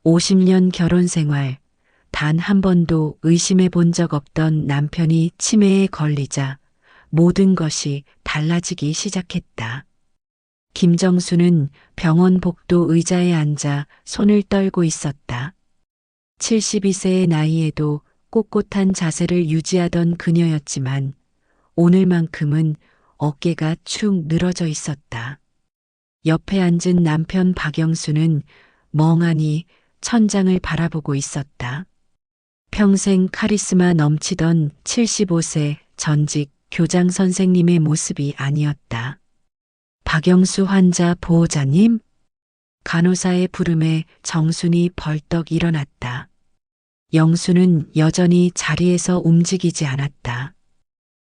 50년 결혼 생활, 단 한 번도 의심해 본 적 없던 남편이 치매에 걸리자 모든 것이 달라지기 시작했다. 김정수는 병원 복도 의자에 앉아 손을 떨고 있었다. 72세의 나이에도 꼿꼿한 자세를 유지하던 그녀였지만 오늘만큼은 어깨가 축 늘어져 있었다. 옆에 앉은 남편 박영수는 멍하니 천장을 바라보고 있었다. 평생 카리스마 넘치던 75세 전직 교장 선생님의 모습이 아니었다. 박영수 환자 보호자님? 간호사의 부름에 정순이 벌떡 일어났다. 영수는 여전히 자리에서 움직이지 않았다.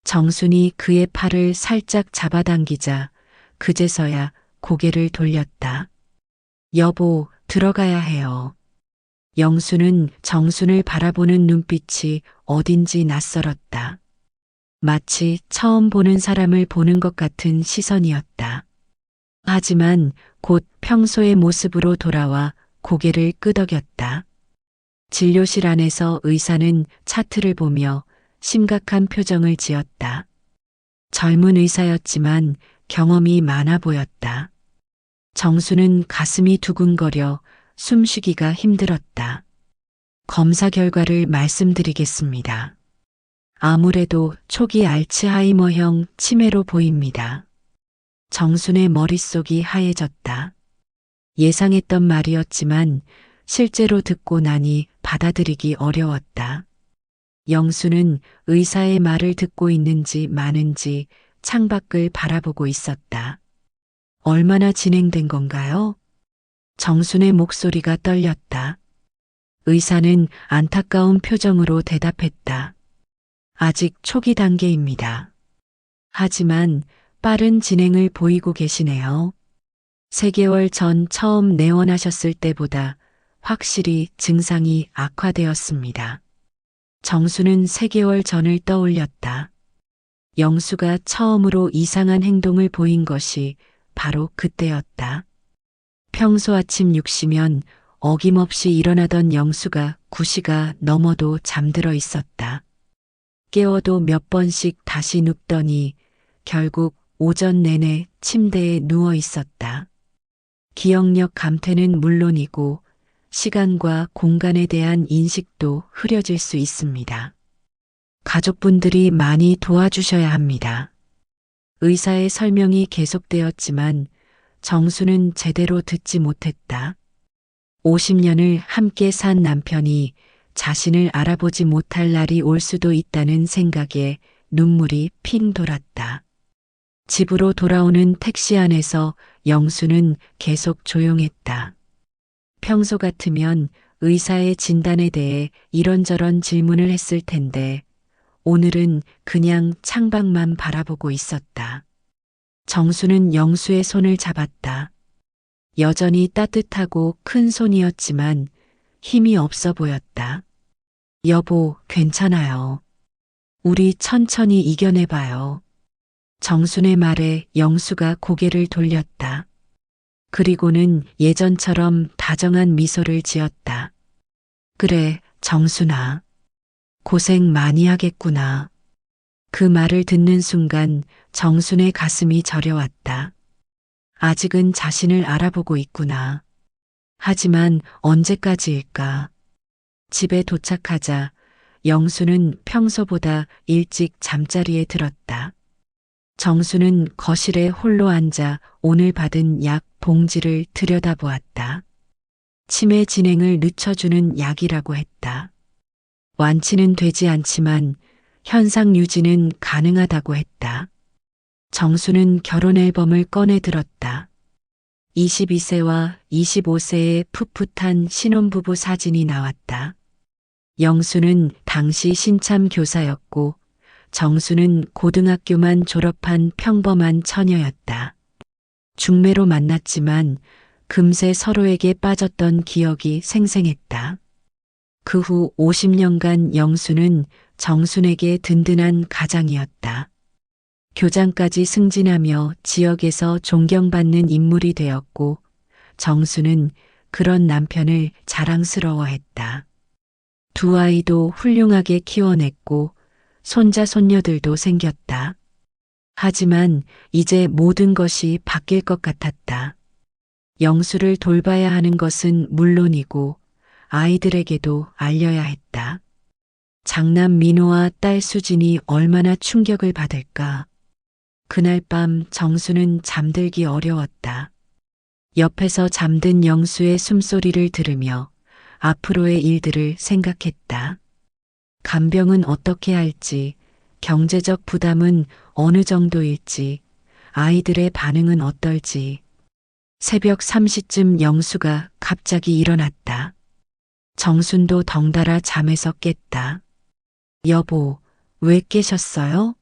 정순이 그의 팔을 살짝 잡아당기자 그제서야 고개를 돌렸다. 여보, 들어가야 해요. 영수는 정순을 바라보는 눈빛이 어딘지 낯설었다. 마치 처음 보는 사람을 보는 것 같은 시선이었다. 하지만 곧 평소의 모습으로 돌아와 고개를 끄덕였다. 진료실 안에서 의사는 차트를 보며 심각한 표정을 지었다. 젊은 의사였지만 경험이 많아 보였다. 정수는 가슴이 두근거려 숨쉬기가 힘들었다. 검사 결과를 말씀드리겠습니다. 아무래도 초기 알츠하이머형 치매로 보입니다. 정순의 머릿속이 하얘졌다. 예상했던 말이었지만 실제로 듣고 나니 받아들이기 어려웠다. 영수는 의사의 말을 듣고 있는지 마는지 창밖을 바라보고 있었다. 얼마나 진행된 건가요? 정순의 목소리가 떨렸다. 의사는 안타까운 표정으로 대답했다. 아직 초기 단계입니다. 하지만 빠른 진행을 보이고 계시네요. 3개월 전 처음 내원하셨을 때보다 확실히 증상이 악화되었습니다. 정수는 3개월 전을 떠올렸다. 영수가 처음으로 이상한 행동을 보인 것이 바로 그때였다. 평소 아침 6시면 어김없이 일어나던 영수가 9시가 넘어도 잠들어 있었다. 깨워도 몇 번씩 다시 눕더니 결국 오전 내내 침대에 누워 있었다. 기억력 감퇴는 물론이고 시간과 공간에 대한 인식도 흐려질 수 있습니다. 가족분들이 많이 도와주셔야 합니다. 의사의 설명이 계속되었지만 정수는 제대로 듣지 못했다. 50년을 함께 산 남편이 자신을 알아보지 못할 날이 올 수도 있다는 생각에 눈물이 핑 돌았다. 집으로 돌아오는 택시 안에서 영수는 계속 조용했다. 평소 같으면 의사의 진단에 대해 이런저런 질문을 했을 텐데 오늘은 그냥 창밖만 바라보고 있었다. 정수는 영수의 손을 잡았다. 여전히 따뜻하고 큰 손이었지만 힘이 없어 보였다. 여보, 괜찮아요. 우리 천천히 이겨내봐요. 정순의 말에 영수가 고개를 돌렸다. 그리고는 예전처럼 다정한 미소를 지었다. 그래, 정순아. 고생 많이 하겠구나. 그 말을 듣는 순간 정순의 가슴이 저려왔다. 아직은 자신을 알아보고 있구나. 하지만 언제까지일까? 집에 도착하자 영수는 평소보다 일찍 잠자리에 들었다. 정수는 거실에 홀로 앉아 오늘 받은 약 봉지를 들여다보았다. 치매 진행을 늦춰주는 약이라고 했다. 완치는 되지 않지만 현상 유지는 가능하다고 했다. 정수는 결혼 앨범을 꺼내 들었다. 22세와 25세의 풋풋한 신혼부부 사진이 나왔다. 영수는 당시 신참 교사였고 정수는 고등학교만 졸업한 평범한 처녀였다. 중매로 만났지만 금세 서로에게 빠졌던 기억이 생생했다. 그 후 50년간 영수는 정순에게 든든한 가장이었다. 교장까지 승진하며 지역에서 존경받는 인물이 되었고 정수는 그런 남편을 자랑스러워했다. 두 아이도 훌륭하게 키워냈고 손자 손녀들도 생겼다. 하지만 이제 모든 것이 바뀔 것 같았다. 영수를 돌봐야 하는 것은 물론이고 아이들에게도 알려야 했다. 장남 민호와 딸 수진이 얼마나 충격을 받을까. 그날 밤 정수는 잠들기 어려웠다. 옆에서 잠든 영수의 숨소리를 들으며 앞으로의 일들을 생각했다. 간병은 어떻게 할지, 경제적 부담은 어느 정도일지, 아이들의 반응은 어떨지. 새벽 3시쯤 영수가 갑자기 일어났다. 정순도 덩달아 잠에서 깼다. 여보, 왜 깨셨어요?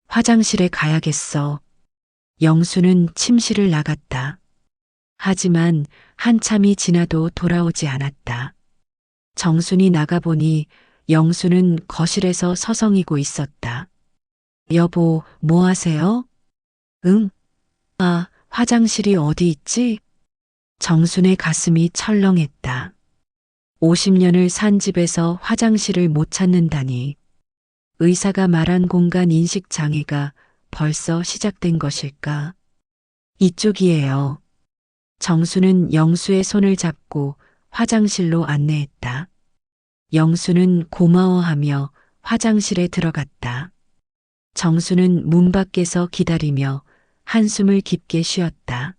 화장실에 가야겠어. 영수는 침실을 나갔다. 하지만 한참이 지나도 돌아오지 않았다. 정순이 나가보니 영수는 거실에서 서성이고 있었다. 여보, 뭐 하세요? 응? 아, 화장실이 어디 있지? 정순의 가슴이 철렁했다. 50년을 산 집에서 화장실을 못 찾는다니. 의사가 말한 공간 인식 장애가 벌써 시작된 것일까? 이쪽이에요. 정수는 영수의 손을 잡고 화장실로 안내했다. 영수는 고마워하며 화장실에 들어갔다. 정수는 문 밖에서 기다리며 한숨을 깊게 쉬었다.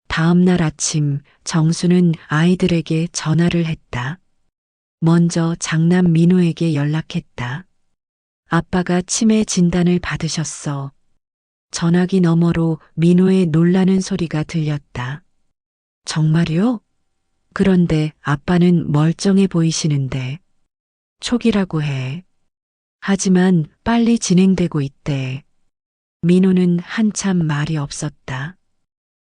다음 날 아침 정수는 아이들에게 전화를 했다. 먼저 장남 민호에게 연락했다. 아빠가 치매 진단을 받으셨어. 전화기 너머로 민호의 놀라는 소리가 들렸다. 정말요? 그런데 아빠는 멀쩡해 보이시는데. 초기라고 해. 하지만 빨리 진행되고 있대. 민호는 한참 말이 없었다.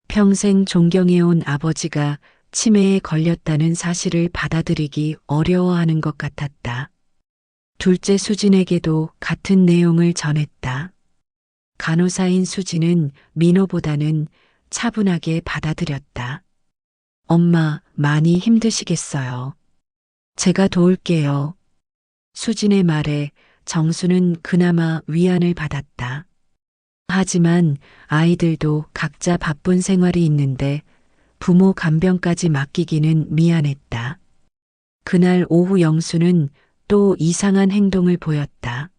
평생 존경해온 아버지가 치매에 걸렸다는 사실을 받아들이기 어려워하는 것 같았다. 둘째 수진에게도 같은 내용을 전했다. 간호사인 수진은 민호보다는 차분하게 받아들였다. 엄마, 많이 힘드시겠어요. 제가 도울게요. 수진의 말에 정수는 그나마 위안을 받았다. 하지만 아이들도 각자 바쁜 생활이 있는데 부모 간병까지 맡기기는 미안했다. 그날 오후 영수는 또 이상한 행동을 보였다.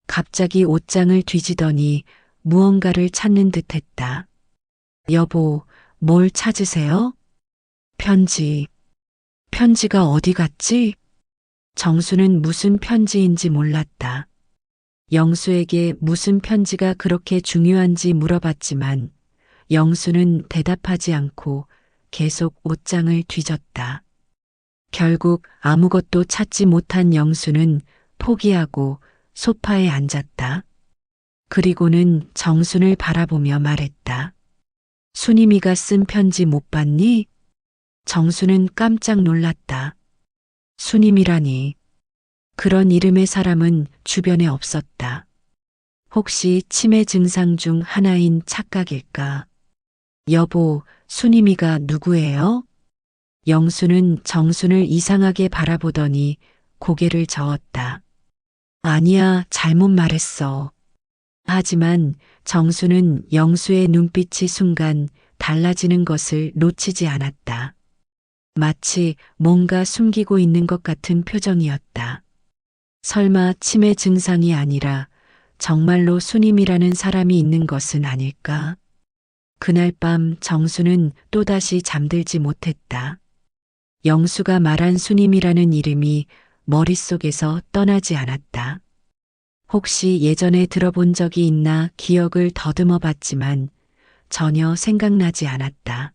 갑자기 옷장을 뒤지더니 무언가를 찾는 듯 했다. 여보, 뭘 찾으세요? 편지. 편지가 어디 갔지? 정수는 무슨 편지인지 몰랐다. 영수에게 무슨 편지가 그렇게 중요한지 물어봤지만 영수는 대답하지 않고 계속 옷장을 뒤졌다. 결국 아무것도 찾지 못한 영수는 포기하고 소파에 앉았다. 그리고는 정순을 바라보며 말했다. 순임이가 쓴 편지 못 봤니? 정수는 깜짝 놀랐다. 순임이라니. 그런 이름의 사람은 주변에 없었다. 혹시 치매 증상 중 하나인 착각일까? 여보, 순임이가 누구예요? 영수는 정순을 이상하게 바라보더니 고개를 저었다. 아니야, 잘못 말했어. 하지만 정수는 영수의 눈빛이 순간 달라지는 것을 놓치지 않았다. 마치 뭔가 숨기고 있는 것 같은 표정이었다. 설마 치매 증상이 아니라 정말로 순임이라는 사람이 있는 것은 아닐까? 그날 밤 정수는 또다시 잠들지 못했다. 영수가 말한 순임이라는 이름이 머릿속에서 떠나지 않았다. 혹시 예전에 들어본 적이 있나 기억을 더듬어 봤지만 전혀 생각나지 않았다.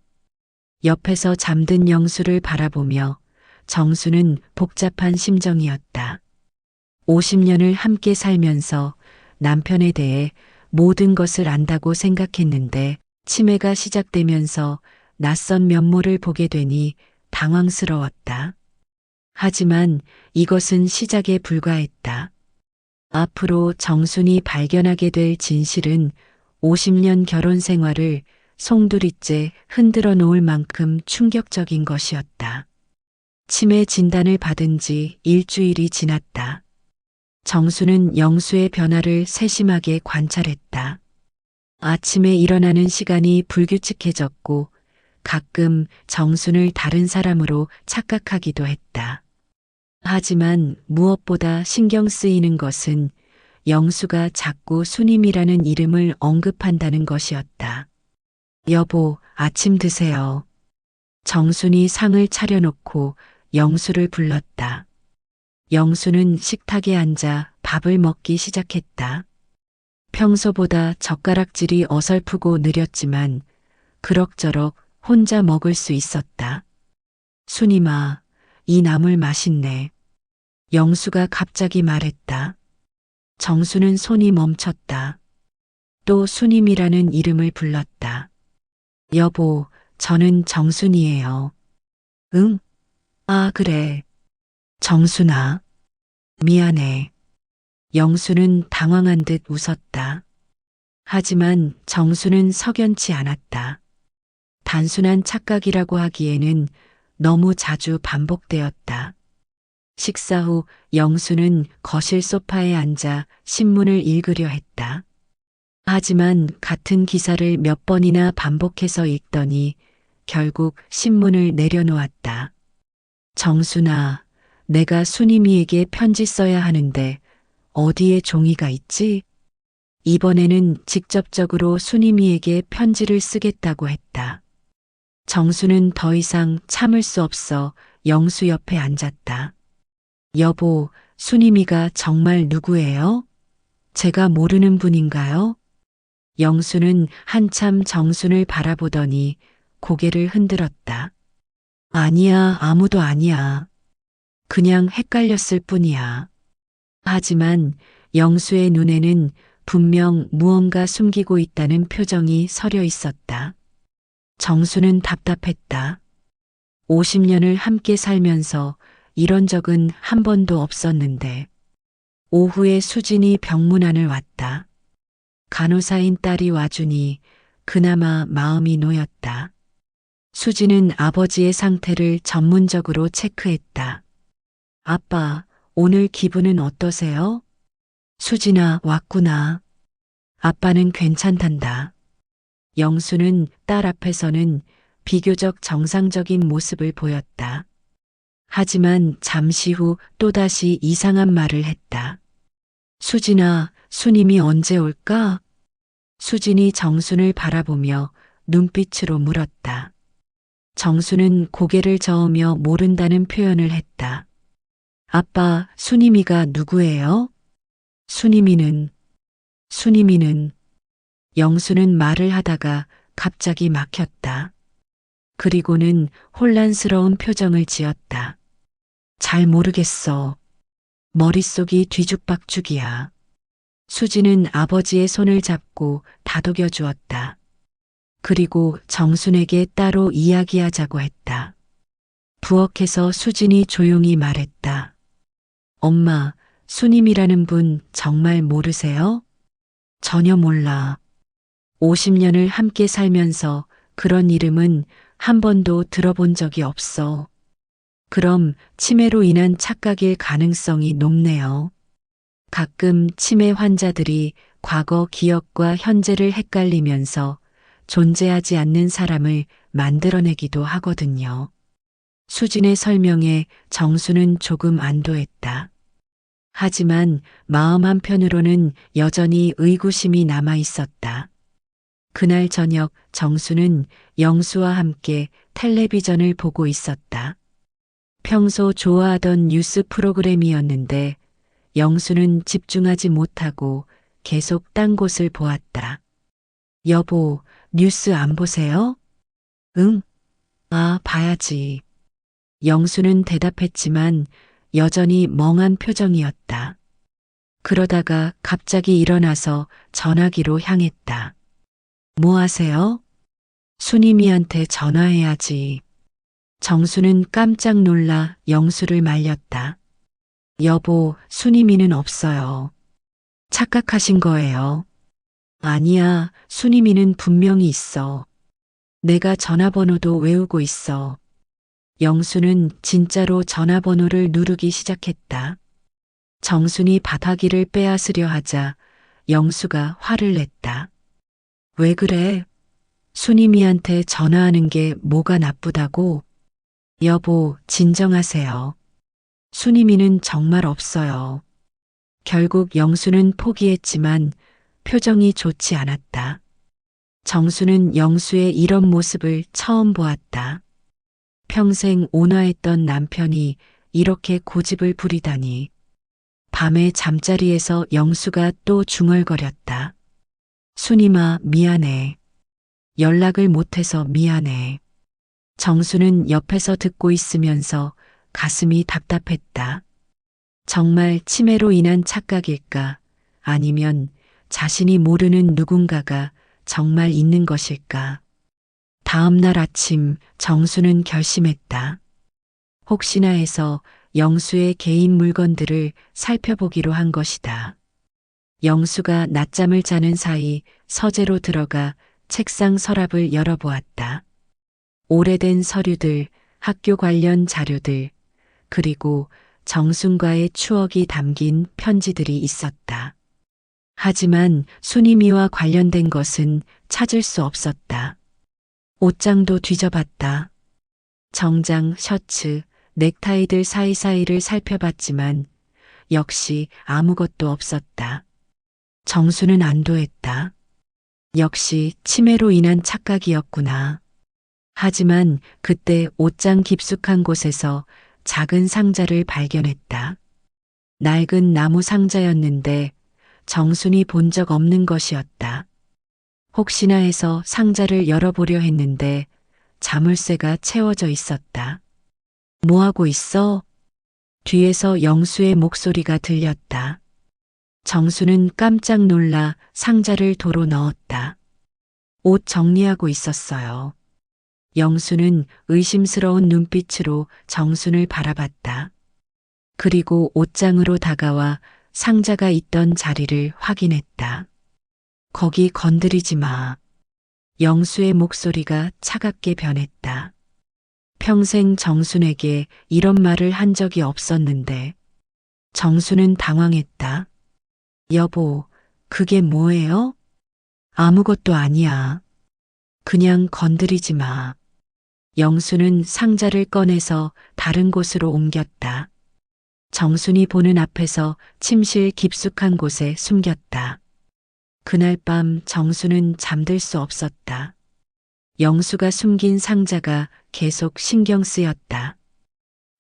옆에서 잠든 영수를 바라보며 정수는 복잡한 심정이었다. 50년을 함께 살면서 남편에 대해 모든 것을 안다고 생각했는데 치매가 시작되면서 낯선 면모를 보게 되니 당황스러웠다. 하지만 이것은 시작에 불과했다. 앞으로 정순이 발견하게 될 진실은 50년 결혼 생활을 송두리째 흔들어 놓을 만큼 충격적인 것이었다. 치매 진단을 받은 지 일주일이 지났다. 정수는 영수의 변화를 세심하게 관찰했다. 아침에 일어나는 시간이 불규칙해졌고 가끔 정순을 다른 사람으로 착각하기도 했다. 하지만 무엇보다 신경 쓰이는 것은 영수가 자꾸 순임이라는 이름을 언급한다는 것이었다. 여보, 아침 드세요. 정순이 상을 차려놓고 영수를 불렀다. 영수는 식탁에 앉아 밥을 먹기 시작했다. 평소보다 젓가락질이 어설프고 느렸지만 그럭저럭 혼자 먹을 수 있었다. 순임아, 이 나물 맛있네. 영수가 갑자기 말했다. 정수는 손이 멈췄다. 또 순임이라는 이름을 불렀다. 여보, 저는 정순이에요. 응? 아, 그래. 정순아. 미안해. 영수는 당황한 듯 웃었다. 하지만 정수는 석연치 않았다. 단순한 착각이라고 하기에는 너무 자주 반복되었다. 식사 후 영수는 거실 소파에 앉아 신문을 읽으려 했다. 하지만 같은 기사를 몇 번이나 반복해서 읽더니 결국 신문을 내려놓았다. 정순아, 내가 순임이에게 편지 써야 하는데 어디에 종이가 있지? 이번에는 직접적으로 순임이에게 편지를 쓰겠다고 했다. 정수는 더 이상 참을 수 없어 영수 옆에 앉았다. 여보, 순임이가 정말 누구예요? 제가 모르는 분인가요? 영수는 한참 정순을 바라보더니 고개를 흔들었다. 아니야, 아무도 아니야. 그냥 헷갈렸을 뿐이야. 하지만 영수의 눈에는 분명 무언가 숨기고 있다는 표정이 서려 있었다. 정수는 답답했다. 50년을 함께 살면서 이런 적은 한 번도 없었는데. 오후에 수진이 병문안을 왔다. 간호사인 딸이 와주니 그나마 마음이 놓였다. 수진은 아버지의 상태를 전문적으로 체크했다. 아빠, 오늘 기분은 어떠세요? 수진아, 왔구나. 아빠는 괜찮단다. 영수는 딸 앞에서는 비교적 정상적인 모습을 보였다. 하지만 잠시 후 또다시 이상한 말을 했다. 수진아, 순임이 언제 올까? 수진이 정순을 바라보며 눈빛으로 물었다. 정순은 고개를 저으며 모른다는 표현을 했다. 아빠, 순임이가 누구예요? 순임이는 영수는 말을 하다가 갑자기 막혔다. 그리고는 혼란스러운 표정을 지었다. 잘 모르겠어. 머릿속이 뒤죽박죽이야. 수지는 아버지의 손을 잡고 다독여 주었다. 그리고 정순에게 따로 이야기하자고 했다. 부엌에서 수진이 조용히 말했다. 엄마, 순임이라는 분 정말 모르세요? 전혀 몰라. 50년을 함께 살면서 그런 이름은 한 번도 들어본 적이 없어. 그럼 치매로 인한 착각일 가능성이 높네요. 가끔 치매 환자들이 과거 기억과 현재를 헷갈리면서 존재하지 않는 사람을 만들어내기도 하거든요. 수진의 설명에 정수는 조금 안도했다. 하지만 마음 한편으로는 여전히 의구심이 남아 있었다. 그날 저녁 정수는 영수와 함께 텔레비전을 보고 있었다. 평소 좋아하던 뉴스 프로그램이었는데 영수는 집중하지 못하고 계속 딴 곳을 보았다. 여보, 뉴스 안 보세요? 응? 아, 봐야지. 영수는 대답했지만 여전히 멍한 표정이었다. 그러다가 갑자기 일어나서 전화기로 향했다. 뭐 하세요? 순임이한테 전화해야지. 정수는 깜짝 놀라 영수를 말렸다. 여보, 순임이는 없어요. 착각하신 거예요. 아니야, 순임이는 분명히 있어. 내가 전화번호도 외우고 있어. 영수는 진짜로 전화번호를 누르기 시작했다. 정순이 받아기를 빼앗으려 하자 영수가 화를 냈다. 왜 그래? 순임이한테 전화하는 게 뭐가 나쁘다고? 여보, 진정하세요. 순임이는 정말 없어요. 결국 영수는 포기했지만 표정이 좋지 않았다. 정수는 영수의 이런 모습을 처음 보았다. 평생 온화했던 남편이 이렇게 고집을 부리다니. 밤에 잠자리에서 영수가 또 중얼거렸다. 순임아, 미안해. 연락을 못해서 미안해. 정수는 옆에서 듣고 있으면서 가슴이 답답했다. 정말 치매로 인한 착각일까? 아니면 자신이 모르는 누군가가 정말 있는 것일까? 다음 날 아침 정수는 결심했다. 혹시나 해서 영수의 개인 물건들을 살펴보기로 한 것이다. 영수가 낮잠을 자는 사이 서재로 들어가 책상 서랍을 열어보았다. 오래된 서류들, 학교 관련 자료들, 그리고 정순과의 추억이 담긴 편지들이 있었다. 하지만 순임이와 관련된 것은 찾을 수 없었다. 옷장도 뒤져봤다. 정장, 셔츠, 넥타이들 사이사이를 살펴봤지만 역시 아무것도 없었다. 정수는 안도했다. 역시 치매로 인한 착각이었구나. 하지만 그때 옷장 깊숙한 곳에서 작은 상자를 발견했다. 낡은 나무 상자였는데 정순이 본 적 없는 것이었다. 혹시나 해서 상자를 열어보려 했는데 자물쇠가 채워져 있었다. 뭐 하고 있어? 뒤에서 영수의 목소리가 들렸다. 정수는 깜짝 놀라 상자를 도로 넣었다. 옷 정리하고 있었어요. 영수는 의심스러운 눈빛으로 정순을 바라봤다. 그리고 옷장으로 다가와 상자가 있던 자리를 확인했다. 거기 건드리지 마. 영수의 목소리가 차갑게 변했다. 평생 정순에게 이런 말을 한 적이 없었는데 정순은 당황했다. 여보, 그게 뭐예요? 아무것도 아니야. 그냥 건드리지 마. 영수는 상자를 꺼내서 다른 곳으로 옮겼다. 정순이 보는 앞에서 침실 깊숙한 곳에 숨겼다. 그날 밤 정수는 잠들 수 없었다. 영수가 숨긴 상자가 계속 신경 쓰였다.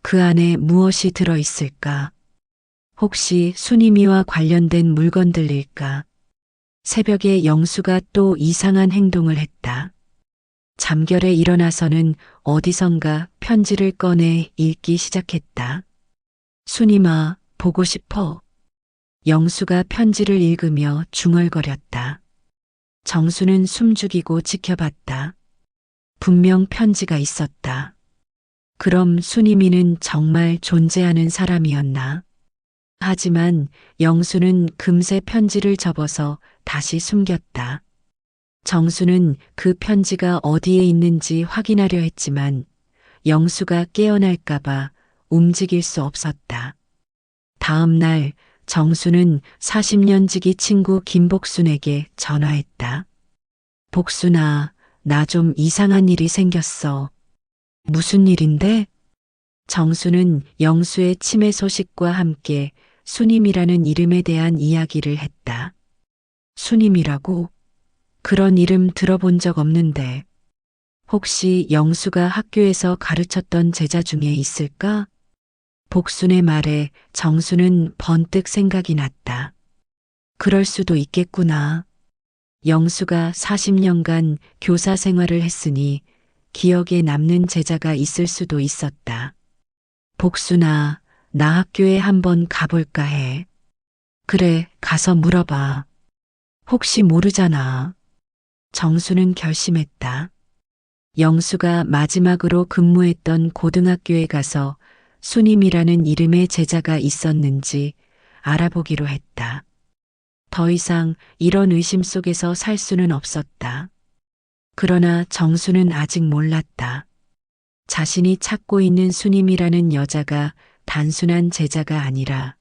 그 안에 무엇이 들어 있을까? 혹시 순임이와 관련된 물건들일까? 새벽에 영수가 또 이상한 행동을 했다. 잠결에 일어나서는 어디선가 편지를 꺼내 읽기 시작했다. 순임아, 보고 싶어. 영수가 편지를 읽으며 중얼거렸다. 정수는 숨죽이고 지켜봤다. 분명 편지가 있었다. 그럼 순임이는 정말 존재하는 사람이었나? 하지만 영수는 금세 편지를 접어서 다시 숨겼다. 정수는 그 편지가 어디에 있는지 확인하려 했지만 영수가 깨어날까봐 움직일 수 없었다. 다음 날 정수는 40년 지기 친구 김복순에게 전화했다. 복순아, 나 좀 이상한 일이 생겼어. 무슨 일인데? 정수는 영수의 치매 소식과 함께 순임이라는 이름에 대한 이야기를 했다. 순임이라고? 그런 이름 들어본 적 없는데. 혹시 영수가 학교에서 가르쳤던 제자 중에 있을까? 복순의 말에 정수는 번뜩 생각이 났다. 그럴 수도 있겠구나. 영수가 40년간 교사 생활을 했으니 기억에 남는 제자가 있을 수도 있었다. 복순아, 나 학교에 한번 가볼까 해. 그래, 가서 물어봐. 혹시 모르잖아. 정수는 결심했다. 영수가 마지막으로 근무했던 고등학교에 가서 순임이라는 이름의 제자가 있었는지 알아보기로 했다. 더 이상 이런 의심 속에서 살 수는 없었다. 그러나 정수는 아직 몰랐다. 자신이 찾고 있는 수님이라는 여자가 단순한 제자가 아니라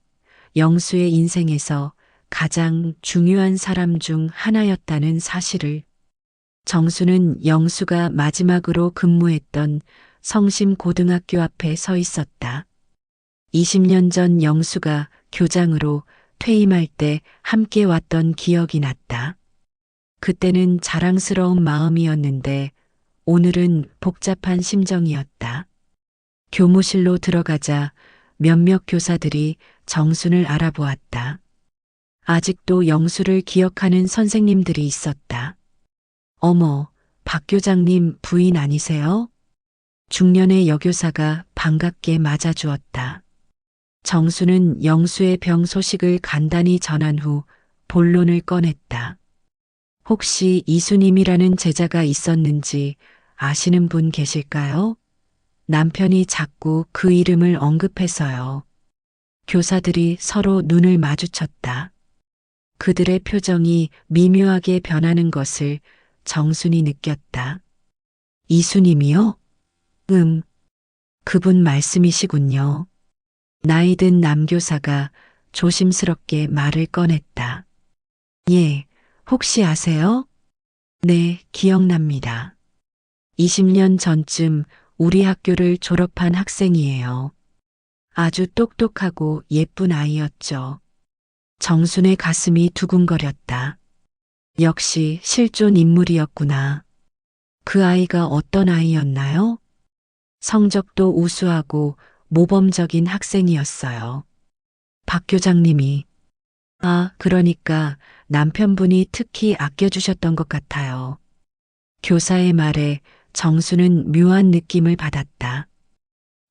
영수의 인생에서 가장 중요한 사람 중 하나였다는 사실을. 정수는 영수가 마지막으로 근무했던 성심고등학교 앞에 서 있었다. 20년 전 영수가 교장으로 퇴임할 때 함께 왔던 기억이 났다. 그때는 자랑스러운 마음이었는데 오늘은 복잡한 심정이었다. 교무실로 들어가자 몇몇 교사들이 정순을 알아보았다. 아직도 영수를 기억하는 선생님들이 있었다. 어머, 박 교장님 부인 아니세요? 중년의 여교사가 반갑게 맞아주었다. 정수는 영수의 병 소식을 간단히 전한 후 본론을 꺼냈다. 혹시 이수님이라는 제자가 있었는지 아시는 분 계실까요? 남편이 자꾸 그 이름을 언급해서요. 교사들이 서로 눈을 마주쳤다. 그들의 표정이 미묘하게 변하는 것을 정순이 느꼈다. 이수님이요? 그분 말씀이시군요. 나이든 남교사가 조심스럽게 말을 꺼냈다. 예, 혹시 아세요? 네, 기억납니다. 20년 전쯤 우리 학교를 졸업한 학생이에요. 아주 똑똑하고 예쁜 아이였죠. 정순의 가슴이 두근거렸다. 역시 실존 인물이었구나. 그 아이가 어떤 아이였나요? 성적도 우수하고 모범적인 학생이었어요. 박 교장님이. 그러니까 남편분이 특히 아껴주셨던 것 같아요. 교사의 말에 정수는 묘한 느낌을 받았다.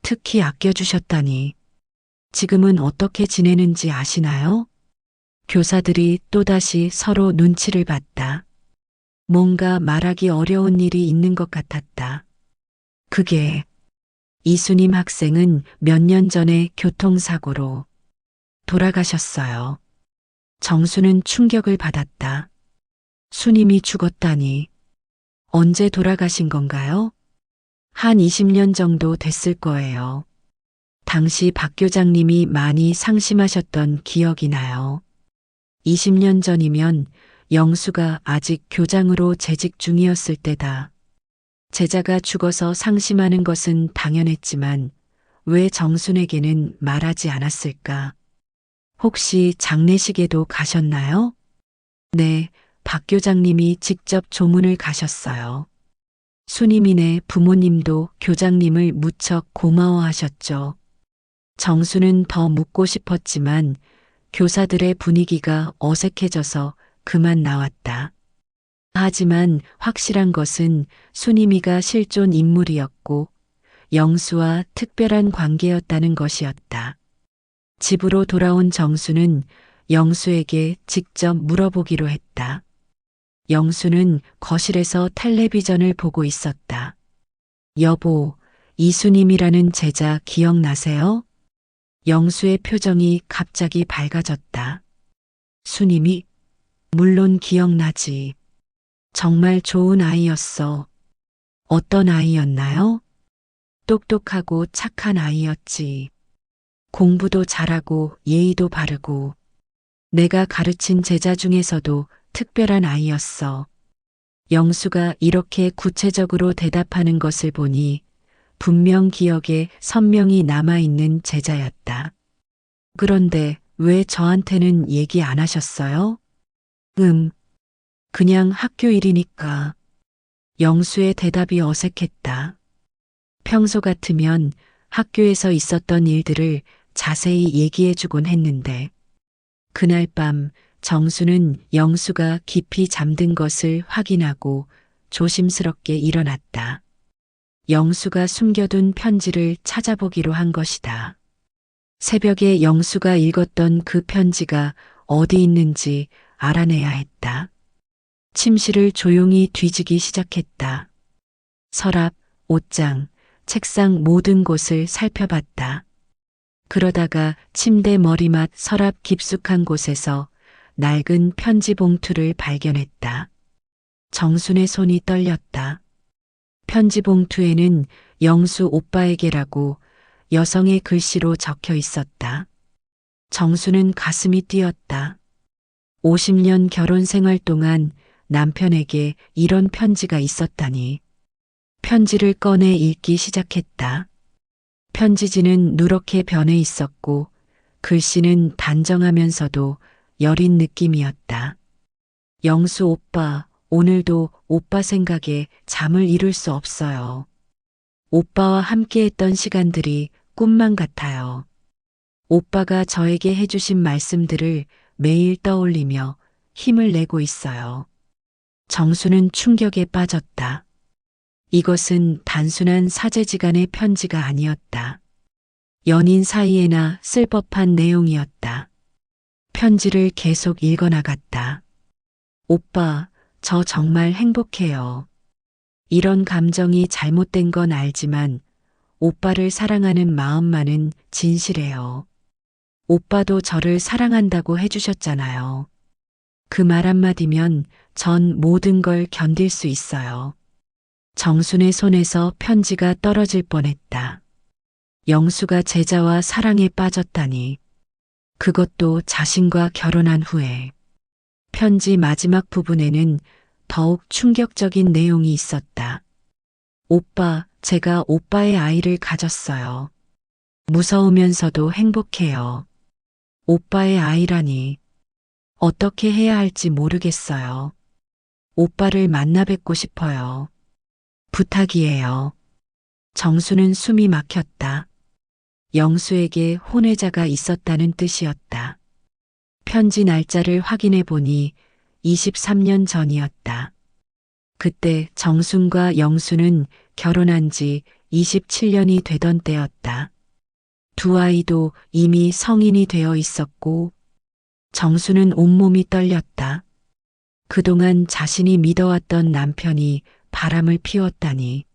특히 아껴주셨다니. 지금은 어떻게 지내는지 아시나요? 교사들이 또다시 서로 눈치를 봤다. 뭔가 말하기 어려운 일이 있는 것 같았다. 그게 이수님 학생은 몇 년 전에 교통사고로 돌아가셨어요. 정수는 충격을 받았다. 수님이 죽었다니. 언제 돌아가신 건가요? 한 20년 정도 됐을 거예요. 당시 박 교장님이 많이 상심하셨던 기억이 나요. 20년 전이면 영수가 아직 교장으로 재직 중이었을 때다. 제자가 죽어서 상심하는 것은 당연했지만 왜 정순에게는 말하지 않았을까? 혹시 장례식에도 가셨나요? 네, 박 교장님이 직접 조문을 가셨어요. 수님이네 부모님도 교장님을 무척 고마워하셨죠. 정수는 더 묻고 싶었지만 교사들의 분위기가 어색해져서 그만 나왔다. 하지만 확실한 것은 수님이가 실존 인물이었고 영수와 특별한 관계였다는 것이었다. 집으로 돌아온 정수는 영수에게 직접 물어보기로 했다. 영수는 거실에서 텔레비전을 보고 있었다. 여보, 이수님이라는 제자 기억나세요? 영수의 표정이 갑자기 밝아졌다. 수님이? 물론 기억나지. 정말 좋은 아이였어. 어떤 아이였나요? 똑똑하고 착한 아이였지. 공부도 잘하고 예의도 바르고 내가 가르친 제자 중에서도 특별한 아이였어. 영수가 이렇게 구체적으로 대답하는 것을 보니 분명 기억에 선명히 남아있는 제자였다. 그런데 왜 저한테는 얘기 안 하셨어요? 그냥 학교 일이니까. 영수의 대답이 어색했다. 평소 같으면 학교에서 있었던 일들을 자세히 얘기해주곤 했는데 그날 밤 정수는 영수가 깊이 잠든 것을 확인하고 조심스럽게 일어났다. 영수가 숨겨둔 편지를 찾아보기로 한 것이다. 새벽에 영수가 읽었던 그 편지가 어디 있는지 알아내야 했다. 침실을 조용히 뒤지기 시작했다. 서랍, 옷장, 책상 모든 곳을 살펴봤다. 그러다가 침대 머리맡 서랍 깊숙한 곳에서 낡은 편지 봉투를 발견했다. 정순의 손이 떨렸다. 편지 봉투에는 영수 오빠에게라고 여성의 글씨로 적혀 있었다. 정수는 가슴이 뛰었다. 50년 결혼 생활 동안 남편에게 이런 편지가 있었다니. 편지를 꺼내 읽기 시작했다. 편지지는 누렇게 변해 있었고 글씨는 단정하면서도 여린 느낌이었다. 영수 오빠, 오늘도 오빠 생각에 잠을 이룰 수 없어요. 오빠와 함께했던 시간들이 꿈만 같아요. 오빠가 저에게 해주신 말씀들을 매일 떠올리며 힘을 내고 있어요. 정수는 충격에 빠졌다. 이것은 단순한 사제지간의 편지가 아니었다. 연인 사이에나 쓸 법한 내용이었다. 편지를 계속 읽어나갔다. 오빠, 저 정말 행복해요. 이런 감정이 잘못된 건 알지만 오빠를 사랑하는 마음만은 진실해요. 오빠도 저를 사랑한다고 해주셨잖아요. 그 말 한마디면 전 모든 걸 견딜 수 있어요. 정순의 손에서 편지가 떨어질 뻔했다. 영수가 제자와 사랑에 빠졌다니. 그것도 자신과 결혼한 후에. 편지 마지막 부분에는 더욱 충격적인 내용이 있었다. 오빠, 제가 오빠의 아이를 가졌어요. 무서우면서도 행복해요. 오빠의 아이라니. 어떻게 해야 할지 모르겠어요. 오빠를 만나 뵙고 싶어요. 부탁이에요. 정수는 숨이 막혔다. 영수에게 혼외자가 있었다는 뜻이었다. 편지 날짜를 확인해 보니 23년 전이었다. 그때 정순과 영수는 결혼한 지 27년이 되던 때였다. 두 아이도 이미 성인이 되어 있었고 정수는 온몸이 떨렸다. 그동안 자신이 믿어왔던 남편이 바람을 피웠다니.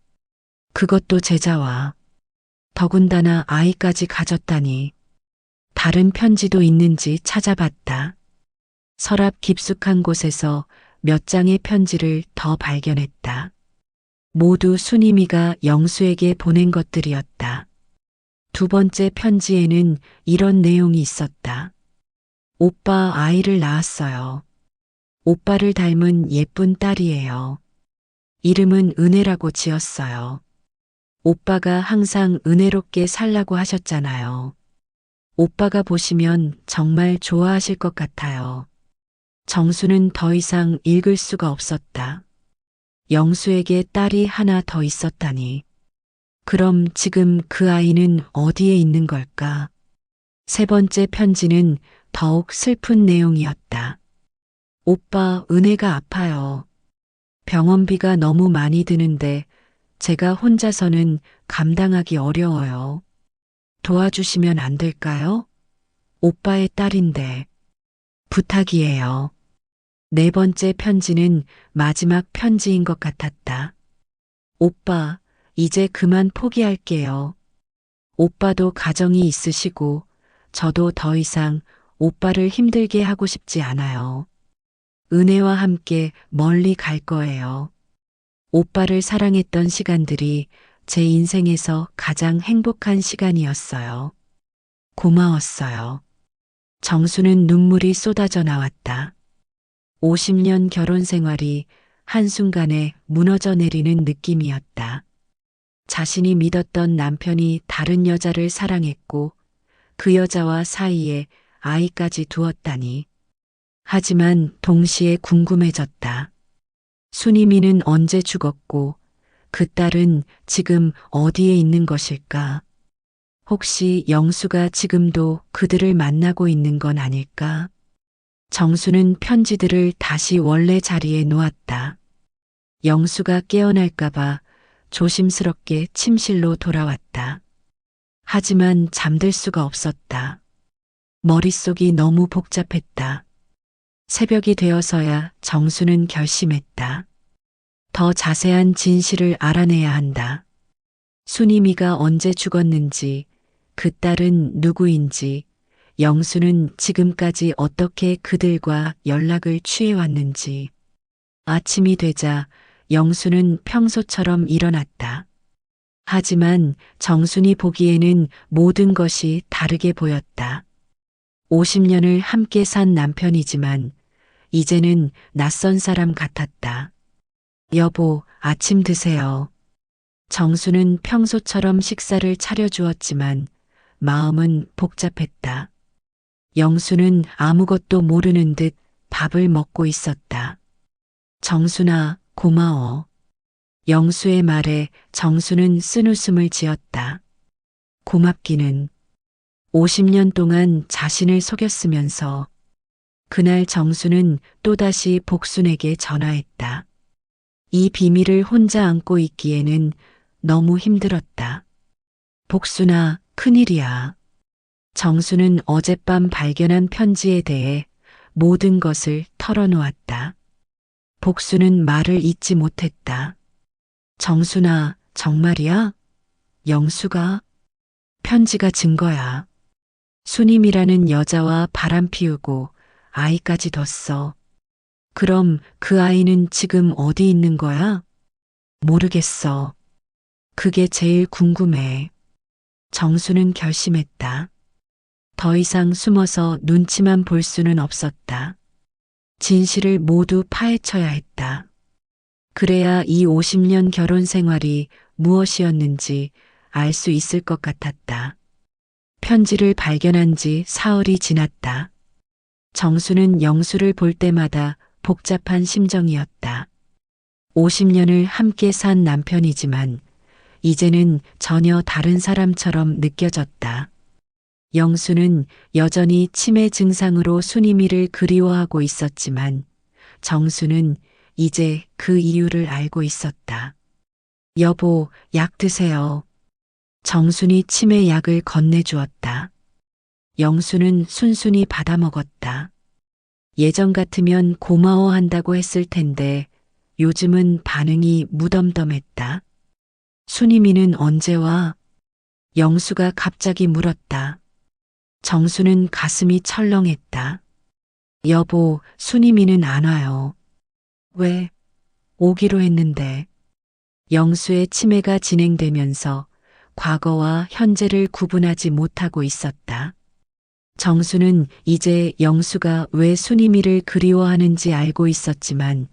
그것도 제자와 더군다나 아이까지 가졌다니. 다른 편지도 있는지 찾아봤다. 서랍 깊숙한 곳에서 몇 장의 편지를 더 발견했다. 모두 순이미가 영수에게 보낸 것들이었다. 두 번째 편지에는 이런 내용이 있었다. 오빠 아이를 낳았어요. 오빠를 닮은 예쁜 딸이에요. 이름은 은혜라고 지었어요. 오빠가 항상 은혜롭게 살라고 하셨잖아요. 오빠가 보시면 정말 좋아하실 것 같아요. 정수는 더 이상 읽을 수가 없었다. 영수에게 딸이 하나 더 있었다니. 그럼 지금 그 아이는 어디에 있는 걸까? 세 번째 편지는 더욱 슬픈 내용이었다. 오빠, 은혜가 아파요. 병원비가 너무 많이 드는데 제가 혼자서는 감당하기 어려워요. 도와주시면 안 될까요? 오빠의 딸인데. 부탁이에요. 네 번째 편지는 마지막 편지인 것 같았다. 오빠, 이제 그만 포기할게요. 오빠도 가정이 있으시고 저도 더 이상 오빠를 힘들게 하고 싶지 않아요. 은혜와 함께 멀리 갈 거예요. 오빠를 사랑했던 시간들이 제 인생에서 가장 행복한 시간이었어요. 고마웠어요. 정수는 눈물이 쏟아져 나왔다. 50년 결혼 생활이 한순간에 무너져 내리는 느낌이었다. 자신이 믿었던 남편이 다른 여자를 사랑했고 그 여자와 사이에 아이까지 두었다니. 하지만 동시에 궁금해졌다. 순이미는 언제 죽었고 그 딸은 지금 어디에 있는 것일까? 혹시 영수가 지금도 그들을 만나고 있는 건 아닐까? 정수는 편지들을 다시 원래 자리에 놓았다. 영수가 깨어날까봐 조심스럽게 침실로 돌아왔다. 하지만 잠들 수가 없었다. 머릿속이 너무 복잡했다. 새벽이 되어서야 정수는 결심했다. 더 자세한 진실을 알아내야 한다. 순이미가 언제 죽었는지, 그 딸은 누구인지, 영수는 지금까지 어떻게 그들과 연락을 취해왔는지. 아침이 되자 영수는 평소처럼 일어났다. 하지만 정순이 보기에는 모든 것이 다르게 보였다. 50년을 함께 산 남편이지만 이제는 낯선 사람 같았다. 여보, 아침 드세요. 정수는 평소처럼 식사를 차려주었지만 마음은 복잡했다. 영수는 아무것도 모르는 듯 밥을 먹고 있었다. 정순아, 고마워. 영수의 말에 정수는 쓴웃음을 지었다. 고맙기는. 50년 동안 자신을 속였으면서 그날 정수는 또다시 복순에게 전화했다. 이 비밀을 혼자 안고 있기에는 너무 힘들었다. 복순아, 큰일이야. 정수는 어젯밤 발견한 편지에 대해 모든 것을 털어놓았다. 복수는 말을 잇지 못했다. 정순아, 정말이야? 영수가? 편지가 증거야. 수님이라는 여자와 바람 피우고 아이까지 뒀어. 그럼 그 아이는 지금 어디 있는 거야? 모르겠어. 그게 제일 궁금해. 정수는 결심했다. 더 이상 숨어서 눈치만 볼 수는 없었다. 진실을 모두 파헤쳐야 했다. 그래야 이 50년 결혼 생활이 무엇이었는지 알 수 있을 것 같았다. 편지를 발견한 지 사흘이 지났다. 정수는 영수를 볼 때마다 복잡한 심정이었다. 50년을 함께 산 남편이지만 이제는 전혀 다른 사람처럼 느껴졌다. 영수는 여전히 치매 증상으로 순이미를 그리워하고 있었지만 정수는 이제 그 이유를 알고 있었다. 여보, 약 드세요. 정순이 치매 약을 건네주었다. 영수는 순순히 받아먹었다. 예전 같으면 고마워한다고 했을 텐데 요즘은 반응이 무덤덤했다. 순이미는 언제 와? 영수가 갑자기 물었다. 정수는 가슴이 철렁했다. 여보, 순이미는 안 와요. 왜? 오기로 했는데. 영수의 치매가 진행되면서 과거와 현재를 구분하지 못하고 있었다. 정수는 이제 영수가 왜 순이미를 그리워하는지 알고 있었지만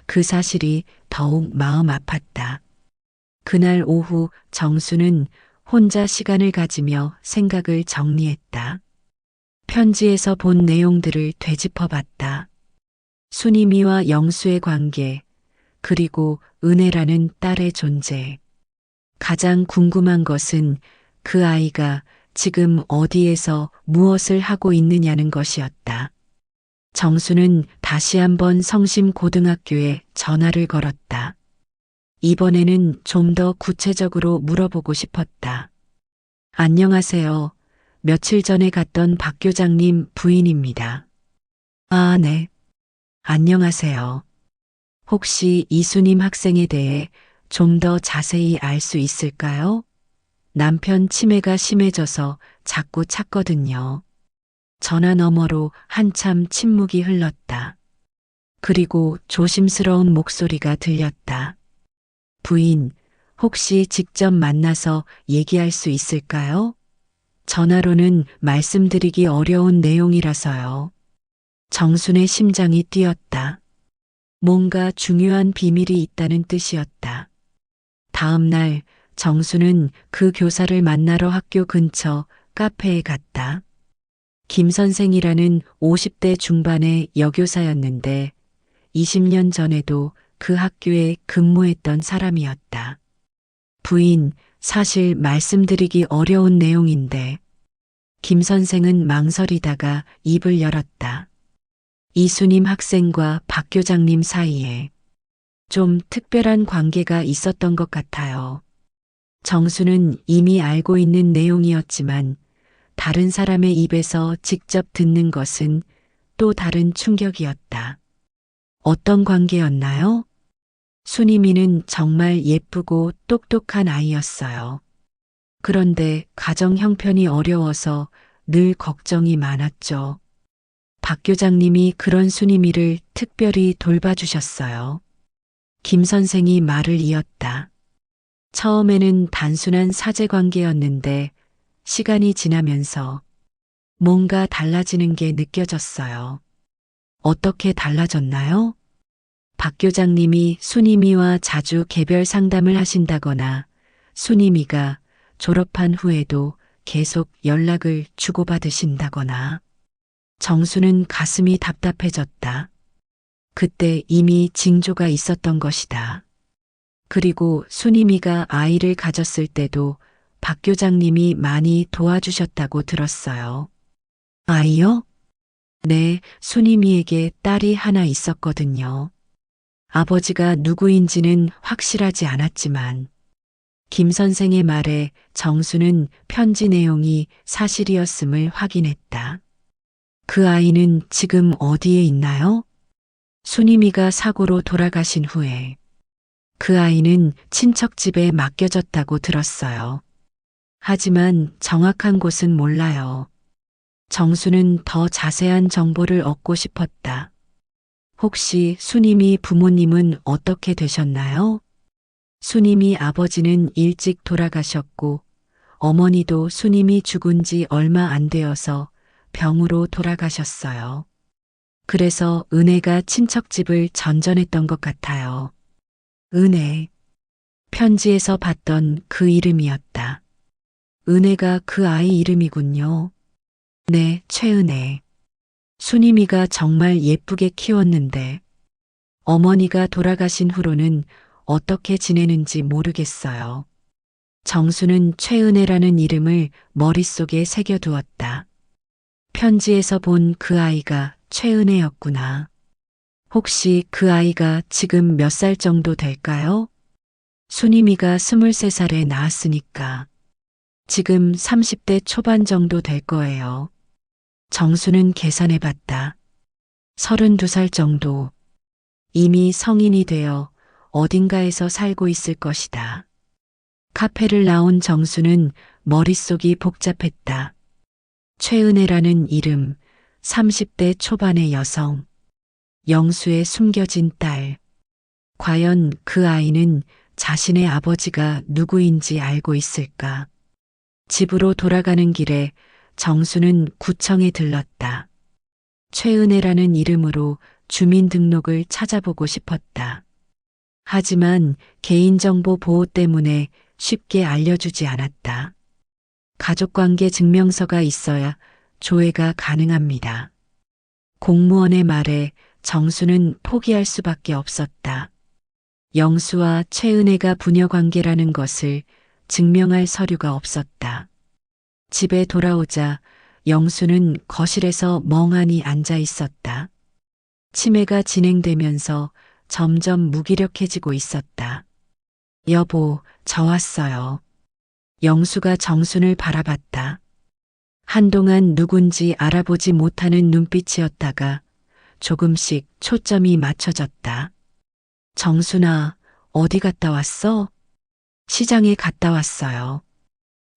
그 사실이 더욱 마음 아팠다. 그날 오후 정수는 혼자 시간을 가지며 생각을 정리했다. 편지에서 본 내용들을 되짚어봤다. 순이미와 영수의 관계, 그리고 은혜라는 딸의 존재. 가장 궁금한 것은 그 아이가 지금 어디에서 무엇을 하고 있느냐는 것이었다. 정수는 다시 한번 성심고등학교에 전화를 걸었다. 이번에는 좀 더 구체적으로 물어보고 싶었다. 안녕하세요. 며칠 전에 갔던 박 교장님 부인입니다. 아, 네. 안녕하세요. 혹시 이수님 학생에 대해 좀 더 자세히 알 수 있을까요? 남편 치매가 심해져서 자꾸 찾거든요. 전화 너머로 한참 침묵이 흘렀다. 그리고 조심스러운 목소리가 들렸다. 부인, 혹시 직접 만나서 얘기할 수 있을까요? 전화로는 말씀드리기 어려운 내용이라서요. 정순의 심장이 뛰었다. 뭔가 중요한 비밀이 있다는 뜻이었다. 다음 날 정수는 그 교사를 만나러 학교 근처 카페에 갔다. 김 선생이라는 50대 중반의 여교사였는데 20년 전에도 그 학교에 근무했던 사람이었다. 부인, 사실 말씀드리기 어려운 내용인데 김 선생은 망설이다가 입을 열었다. 이수님 학생과 박 교장님 사이에 좀 특별한 관계가 있었던 것 같아요. 정수는 이미 알고 있는 내용이었지만 다른 사람의 입에서 직접 듣는 것은 또 다른 충격이었다. 어떤 관계였나요? 순이미는 정말 예쁘고 똑똑한 아이였어요. 그런데 가정 형편이 어려워서 늘 걱정이 많았죠. 박 교장님이 그런 순임이를 특별히 돌봐주셨어요. 김 선생이 말을 이었다. 처음에는 단순한 사제 관계였는데 시간이 지나면서 뭔가 달라지는 게 느껴졌어요. 어떻게 달라졌나요? 박 교장님이 순임이와 자주 개별 상담을 하신다거나 순임이가 졸업한 후에도 계속 연락을 주고받으신다거나. 정수는 가슴이 답답해졌다. 그때 이미 징조가 있었던 것이다. 그리고 순임이가 아이를 가졌을 때도 박 교장님이 많이 도와주셨다고 들었어요. 아이요? 네, 순임이에게 딸이 하나 있었거든요. 아버지가 누구인지는 확실하지 않았지만 김 선생의 말에 정수는 편지 내용이 사실이었음을 확인했다. 그 아이는 지금 어디에 있나요? 순임이가 사고로 돌아가신 후에 그 아이는 친척 집에 맡겨졌다고 들었어요. 하지만 정확한 곳은 몰라요. 정수는 더 자세한 정보를 얻고 싶었다. 혹시 순임이 부모님은 어떻게 되셨나요? 순임이 아버지는 일찍 돌아가셨고 어머니도 순임이 죽은 지 얼마 안 되어서 병으로 돌아가셨어요. 그래서 은혜가 친척집을 전전했던 것 같아요. 은혜. 편지에서 봤던 그 이름이었다. 은혜가 그 아이 이름이군요. 네, 최은혜. 순임이가 정말 예쁘게 키웠는데 어머니가 돌아가신 후로는 어떻게 지내는지 모르겠어요. 정수는 최은혜라는 이름을 머릿속에 새겨두었다. 편지에서 본 그 아이가 최은혜였구나. 혹시 그 아이가 지금 몇 살 정도 될까요? 순임이가 23살에 낳았으니까 지금 30대 초반 정도 될 거예요. 정수는 계산해 봤다. 32살 정도. 이미 성인이 되어 어딘가에서 살고 있을 것이다. 카페를 나온 정수는 머릿속이 복잡했다. 최은혜라는 이름, 30대 초반의 여성, 영수의 숨겨진 딸. 과연 그 아이는 자신의 아버지가 누구인지 알고 있을까? 집으로 돌아가는 길에 정수는 구청에 들렀다. 최은혜라는 이름으로 주민등록을 찾아보고 싶었다. 하지만 개인정보 보호 때문에 쉽게 알려주지 않았다. 가족관계 증명서가 있어야 조회가 가능합니다. 공무원의 말에 정수는 포기할 수밖에 없었다. 영수와 최은혜가 부녀관계라는 것을 증명할 서류가 없었다. 집에 돌아오자 영수는 거실에서 멍하니 앉아 있었다. 치매가 진행되면서 점점 무기력해지고 있었다. 여보, 저 왔어요. 영수가 정순을 바라봤다. 한동안 누군지 알아보지 못하는 눈빛이었다가 조금씩 초점이 맞춰졌다. 정순아, 어디 갔다 왔어? 시장에 갔다 왔어요.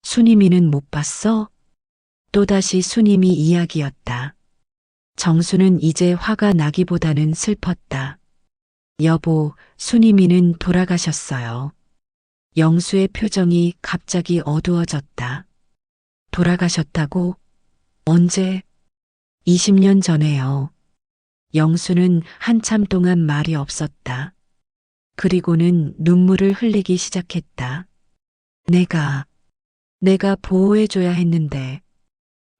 순임이는 못 봤어? 또다시 순임이 이야기였다. 정수는 이제 화가 나기보다는 슬펐다. 여보, 순임이는 돌아가셨어요. 영수의 표정이 갑자기 어두워졌다. 돌아가셨다고? 언제? 20년 전에요. 영수는 한참 동안 말이 없었다. 그리고는 눈물을 흘리기 시작했다. 내가 보호해줘야 했는데.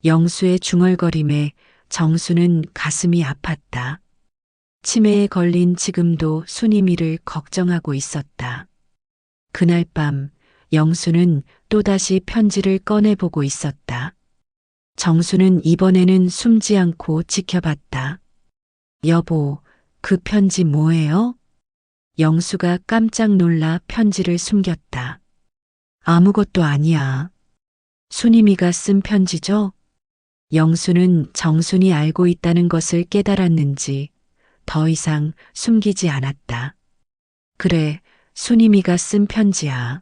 영수의 중얼거림에 정수는 가슴이 아팠다. 치매에 걸린 지금도 순임이를 걱정하고 있었다. 그날 밤 영수는 또다시 편지를 꺼내보고 있었다. 정수는 이번에는 숨지 않고 지켜봤다. 여보, 그 편지 뭐예요? 영수가 깜짝 놀라 편지를 숨겼다. 아무것도 아니야. 순임이가 쓴 편지죠? 영수는 정순이 알고 있다는 것을 깨달았는지 더 이상 숨기지 않았다. 그래, 순임이가 쓴 편지야.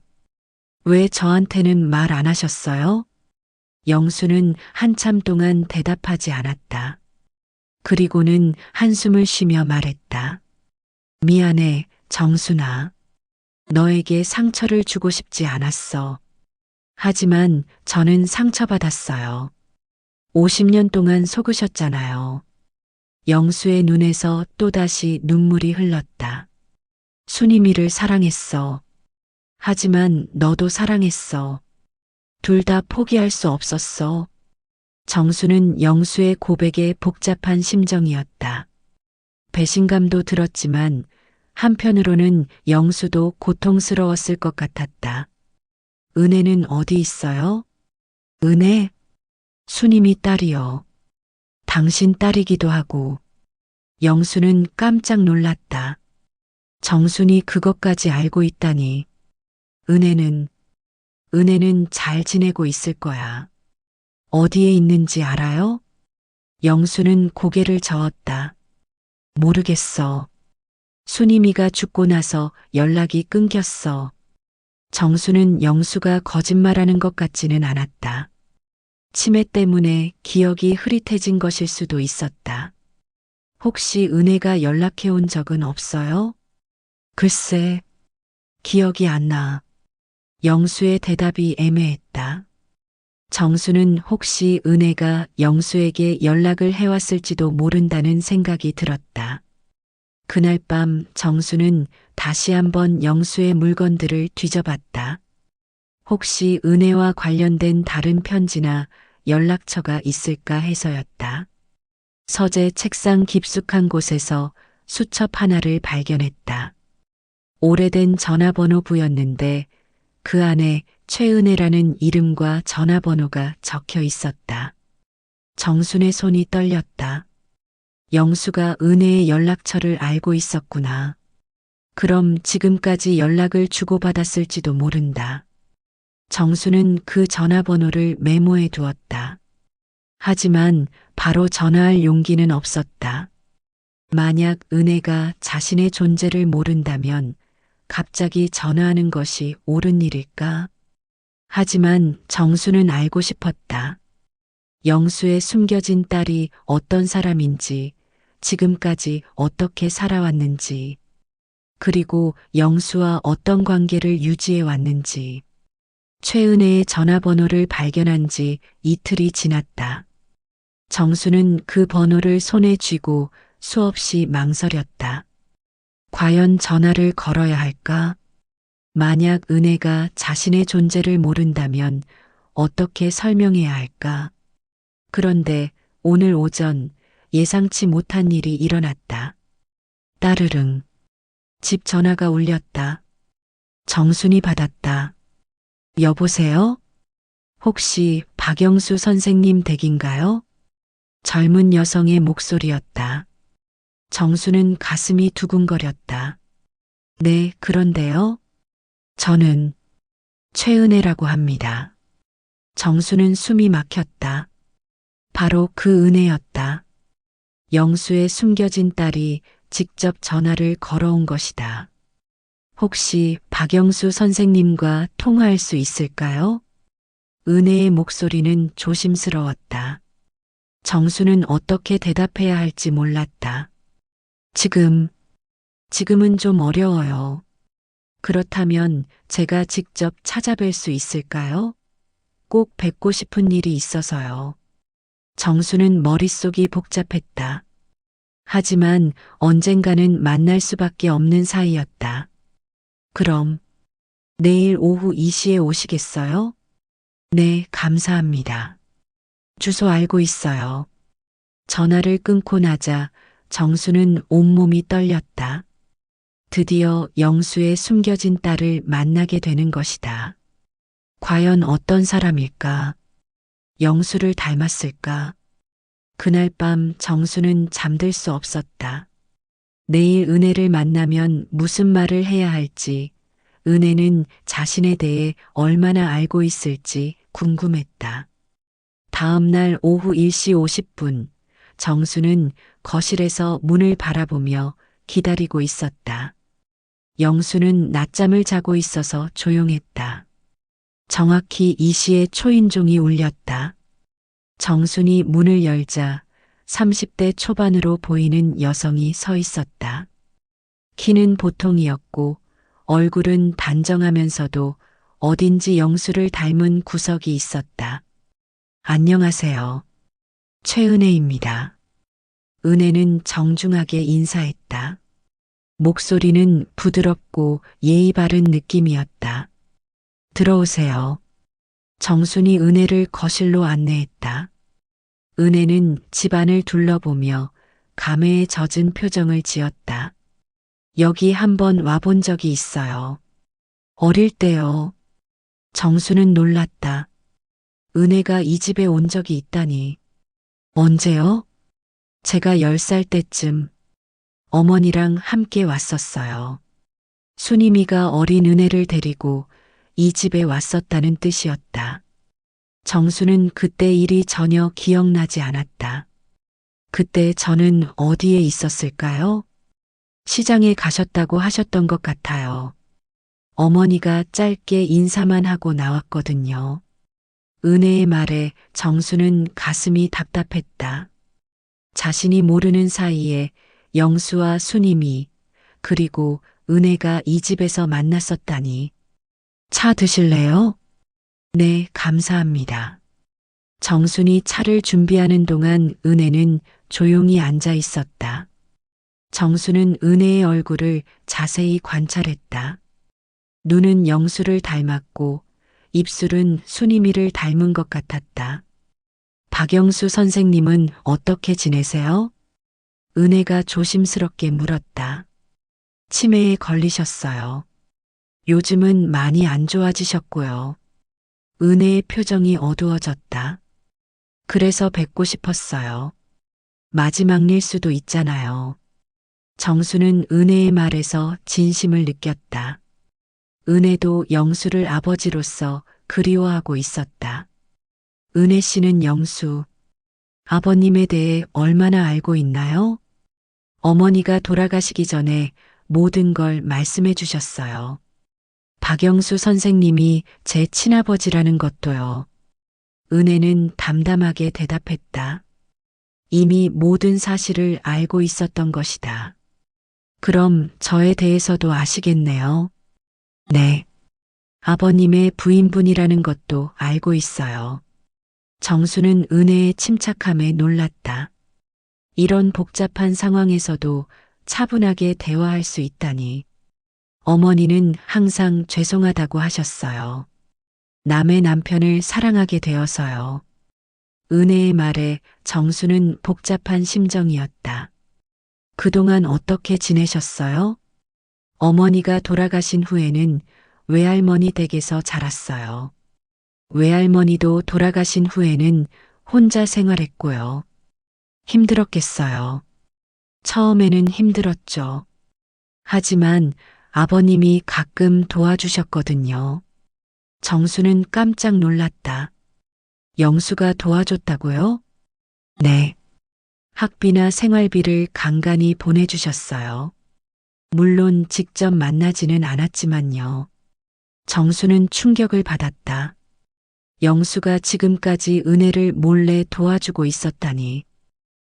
왜 저한테는 말 안 하셨어요? 영수는 한참 동안 대답하지 않았다. 그리고는 한숨을 쉬며 말했다. 미안해, 정순아. 너에게 상처를 주고 싶지 않았어. 하지만 저는 상처받았어요. 50년 동안 속으셨잖아요. 영수의 눈에서 또다시 눈물이 흘렀다. 순이미를 사랑했어. 하지만 너도 사랑했어. 둘 다 포기할 수 없었어. 정수는 영수의 고백에 복잡한 심정이었다. 배신감도 들었지만 한편으로는 영수도 고통스러웠을 것 같았다. 은혜는 어디 있어요? 은혜? 순임이 딸이요. 당신 딸이기도 하고. 영수는 깜짝 놀랐다. 정순이 그것까지 알고 있다니. 은혜는 잘 지내고 있을 거야. 어디에 있는지 알아요? 영수는 고개를 저었다. 모르겠어. 순이미가 죽고 나서 연락이 끊겼어. 정수는 영수가 거짓말하는 것 같지는 않았다. 치매 때문에 기억이 흐릿해진 것일 수도 있었다. 혹시 은혜가 연락해 온 적은 없어요? 글쎄, 기억이 안 나. 영수의 대답이 애매했다. 정수는 혹시 은혜가 영수에게 연락을 해왔을지도 모른다는 생각이 들었다. 그날 밤 정수는 다시 한번 영수의 물건들을 뒤져봤다. 혹시 은혜와 관련된 다른 편지나 연락처가 있을까 해서였다. 서재 책상 깊숙한 곳에서 수첩 하나를 발견했다. 오래된 전화번호부였는데 그 안에 최은혜라는 이름과 전화번호가 적혀 있었다. 정순의 손이 떨렸다. 영수가 은혜의 연락처를 알고 있었구나. 그럼 지금까지 연락을 주고받았을지도 모른다. 정수는 그 전화번호를 메모해 두었다. 하지만 바로 전화할 용기는 없었다. 만약 은혜가 자신의 존재를 모른다면 갑자기 전화하는 것이 옳은 일일까? 하지만 정수는 알고 싶었다. 영수의 숨겨진 딸이 어떤 사람인지, 지금까지 어떻게 살아왔는지, 그리고 영수와 어떤 관계를 유지해 왔는지. 최은혜의 전화번호를 발견한 지 이틀이 지났다. 정수는 그 번호를 손에 쥐고 수없이 망설였다. 과연 전화를 걸어야 할까? 만약 은혜가 자신의 존재를 모른다면 어떻게 설명해야 할까? 그런데 오늘 오전 예상치 못한 일이 일어났다. 따르릉. 집 전화가 울렸다. 정순이 받았다. 여보세요? 혹시 박영수 선생님 댁인가요? 젊은 여성의 목소리였다. 정수는 가슴이 두근거렸다. 네, 그런데요. 저는 최은혜라고 합니다. 정수는 숨이 막혔다. 바로 그 은혜였다. 영수의 숨겨진 딸이 직접 전화를 걸어온 것이다. 혹시 박영수 선생님과 통화할 수 있을까요? 은혜의 목소리는 조심스러웠다. 정수는 어떻게 대답해야 할지 몰랐다. 지금은 좀 어려워요. 그렇다면 제가 직접 찾아뵐 수 있을까요? 꼭 뵙고 싶은 일이 있어서요. 정수는 머릿속이 복잡했다. 하지만 언젠가는 만날 수밖에 없는 사이였다. 그럼 내일 오후 2시에 오시겠어요? 네, 감사합니다. 주소 알고 있어요. 전화를 끊고 나자 정수는 온몸이 떨렸다. 드디어 영수의 숨겨진 딸을 만나게 되는 것이다. 과연 어떤 사람일까? 영수를 닮았을까? 그날 밤 정수는 잠들 수 없었다. 내일 은혜를 만나면 무슨 말을 해야 할지, 은혜는 자신에 대해 얼마나 알고 있을지 궁금했다. 다음 날 오후 1시 50분, 정수는 거실에서 문을 바라보며 기다리고 있었다. 영수는 낮잠을 자고 있어서 조용했다. 정확히 이 시에 초인종이 울렸다. 정순이 문을 열자 30대 초반으로 보이는 여성이 서 있었다. 키는 보통이었고 얼굴은 단정하면서도 어딘지 영수를 닮은 구석이 있었다. 안녕하세요. 최은혜입니다. 은혜는 정중하게 인사했다. 목소리는 부드럽고 예의 바른 느낌이었다. 들어오세요. 정순이 은혜를 거실로 안내했다. 은혜는 집안을 둘러보며 감회에 젖은 표정을 지었다. 여기 한번 와본 적이 있어요. 어릴 때요. 정수는 놀랐다. 은혜가 이 집에 온 적이 있다니. 언제요? 제가 10살 때쯤 어머니랑 함께 왔었어요. 순임이가 어린 은혜를 데리고 이 집에 왔었다는 뜻이었다. 정수는 그때 일이 전혀 기억나지 않았다. 그때 저는 어디에 있었을까요? 시장에 가셨다고 하셨던 것 같아요. 어머니가 짧게 인사만 하고 나왔거든요. 은혜의 말에 정수는 가슴이 답답했다. 자신이 모르는 사이에 영수와 순임이 그리고 은혜가 이 집에서 만났었다니. 차 드실래요? 네, 감사합니다. 정순이 차를 준비하는 동안 은혜는 조용히 앉아 있었다. 정수는 은혜의 얼굴을 자세히 관찰했다. 눈은 영수를 닮았고 입술은 순임이를 닮은 것 같았다. 박영수 선생님은 어떻게 지내세요? 은혜가 조심스럽게 물었다. 치매에 걸리셨어요. 요즘은 많이 안 좋아지셨고요. 은혜의 표정이 어두워졌다. 그래서 뵙고 싶었어요. 마지막일 수도 있잖아요. 정수는 은혜의 말에서 진심을 느꼈다. 은혜도 영수를 아버지로서 그리워하고 있었다. 은혜 씨는 영수, 아버님에 대해 얼마나 알고 있나요? 어머니가 돌아가시기 전에 모든 걸 말씀해 주셨어요. 박영수 선생님이 제 친아버지라는 것도요. 은혜는 담담하게 대답했다. 이미 모든 사실을 알고 있었던 것이다. 그럼 저에 대해서도 아시겠네요. 네. 아버님의 부인분이라는 것도 알고 있어요. 정수는 은혜의 침착함에 놀랐다. 이런 복잡한 상황에서도 차분하게 대화할 수 있다니. 어머니는 항상 죄송하다고 하셨어요. 남의 남편을 사랑하게 되어서요. 은혜의 말에 정수는 복잡한 심정이었다. 그동안 어떻게 지내셨어요? 어머니가 돌아가신 후에는 외할머니 댁에서 자랐어요. 외할머니도 돌아가신 후에는 혼자 생활했고요. 힘들었겠어요. 처음에는 힘들었죠. 하지만 아버님이 가끔 도와주셨거든요. 정수는 깜짝 놀랐다. 영수가 도와줬다고요? 네. 학비나 생활비를 간간히 보내주셨어요. 물론 직접 만나지는 않았지만요. 정수는 충격을 받았다. 영수가 지금까지 은혜를 몰래 도와주고 있었다니.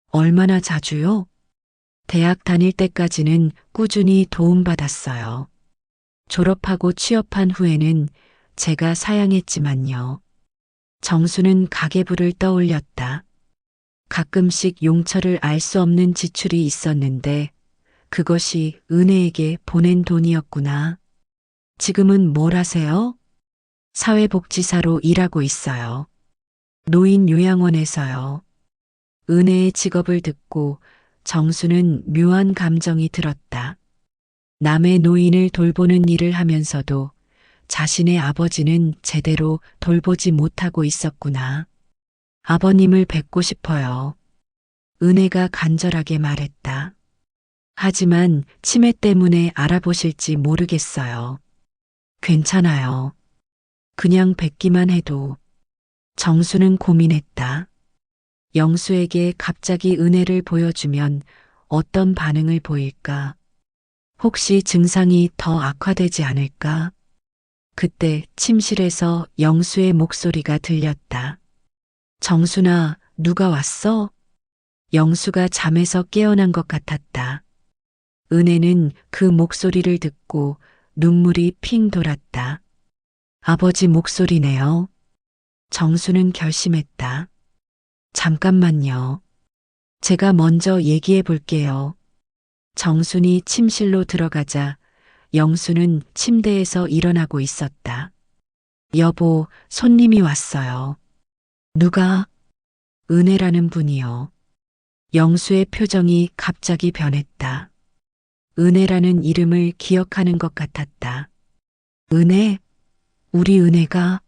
얼마나 자주요? 대학 다닐 때까지는 꾸준히 도움받았어요. 졸업하고 취업한 후에는 제가 사양했지만요. 정수는 가계부를 떠올렸다. 가끔씩 용처를 알 수 없는 지출이 있었는데 그것이 은혜에게 보낸 돈이었구나. 지금은 뭘 하세요? 사회복지사로 일하고 있어요. 노인요양원에서요. 은혜의 직업을 듣고 정수는 묘한 감정이 들었다. 남의 노인을 돌보는 일을 하면서도 자신의 아버지는 제대로 돌보지 못하고 있었구나. 아버님을 뵙고 싶어요. 은혜가 간절하게 말했다. 하지만 치매 때문에 알아보실지 모르겠어요. 괜찮아요. 그냥 뵙기만 해도. 정수는 고민했다. 영수에게 갑자기 은혜를 보여주면 어떤 반응을 보일까? 혹시 증상이 더 악화되지 않을까? 그때 침실에서 영수의 목소리가 들렸다. 정순아, 누가 왔어? 영수가 잠에서 깨어난 것 같았다. 은혜는 그 목소리를 듣고 눈물이 핑 돌았다. 아버지 목소리네요. 정수는 결심했다. 잠깐만요. 제가 먼저 얘기해 볼게요. 정순이 침실로 들어가자 영수는 침대에서 일어나고 있었다. 여보, 손님이 왔어요. 누가? 은혜라는 분이요. 영수의 표정이 갑자기 변했다. 은혜라는 이름을 기억하는 것 같았다. 은혜? 우리 은혜가?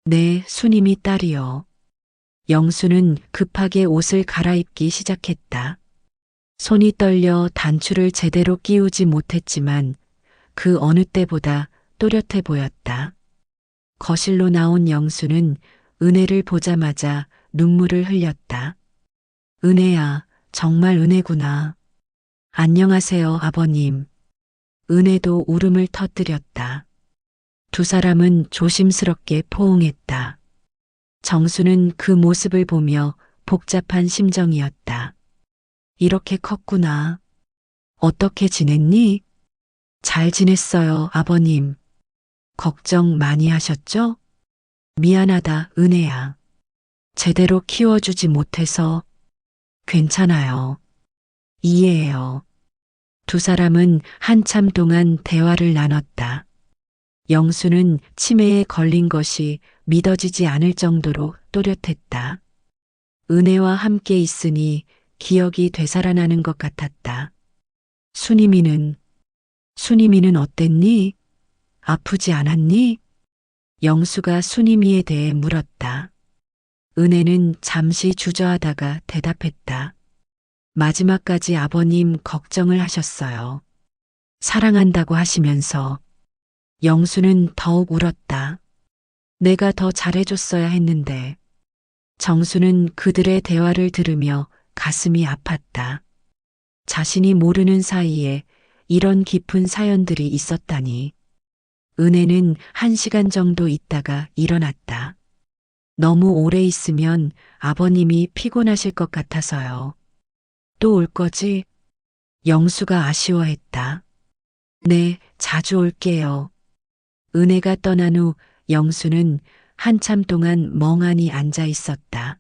네, 수님이 딸이요. 영수는 급하게 옷을 갈아입기 시작했다. 손이 떨려 단추를 제대로 끼우지 못했지만 그 어느 때보다 또렷해 보였다. 거실로 나온 영수는 은혜를 보자마자 눈물을 흘렸다. 은혜야, 정말 은혜구나. 안녕하세요, 아버님. 은혜도 울음을 터뜨렸다. 두 사람은 조심스럽게 포옹했다. 정수는 그 모습을 보며 복잡한 심정이었다. 이렇게 컸구나. 어떻게 지냈니? 잘 지냈어요, 아버님. 걱정 많이 하셨죠? 미안하다, 은혜야. 제대로 키워주지 못해서. 괜찮아요. 이해해요. 두 사람은 한참 동안 대화를 나눴다. 영수는 치매에 걸린 것이 믿어지지 않을 정도로 또렷했다. 은혜와 함께 있으니 기억이 되살아나는 것 같았다. 수니미는 어땠니? 아프지 않았니? 영수가 수니미에 대해 물었다. 은혜는 잠시 주저하다가 대답했다. 마지막까지 아버님 걱정을 하셨어요. 사랑한다고 하시면서. 영수는 더욱 울었다. 내가 더 잘해줬어야 했는데. 정수는 그들의 대화를 들으며 가슴이 아팠다. 자신이 모르는 사이에 이런 깊은 사연들이 있었다니. 은혜는 1시간 정도 있다가 일어났다. 너무 오래 있으면 아버님이 피곤하실 것 같아서요. 또 올 거지? 영수가 아쉬워했다. 네, 자주 올게요. 은혜가 떠난 후 영수는 한참 동안 멍하니 앉아 있었다.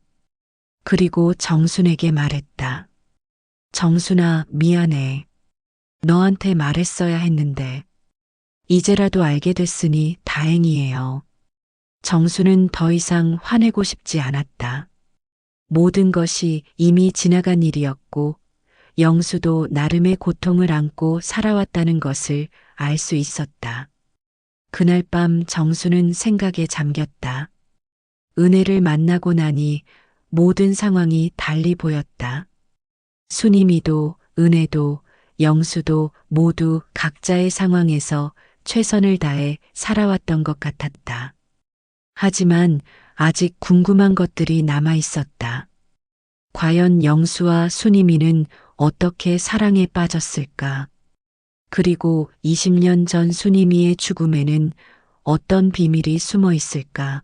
그리고 정순에게 말했다. 정순아, 미안해. 너한테 말했어야 했는데. 이제라도 알게 됐으니 다행이에요. 정수는 더 이상 화내고 싶지 않았다. 모든 것이 이미 지나간 일이었고 영수도 나름의 고통을 안고 살아왔다는 것을 알 수 있었다. 그날 밤 정수는 생각에 잠겼다. 은혜를 만나고 나니 모든 상황이 달리 보였다. 수님이도 은혜도 영수도 모두 각자의 상황에서 최선을 다해 살아왔던 것 같았다. 하지만 아직 궁금한 것들이 남아 있었다. 과연 영수와 수니미는 어떻게 사랑에 빠졌을까? 그리고 20년 전 수니미의 죽음에는 어떤 비밀이 숨어 있을까?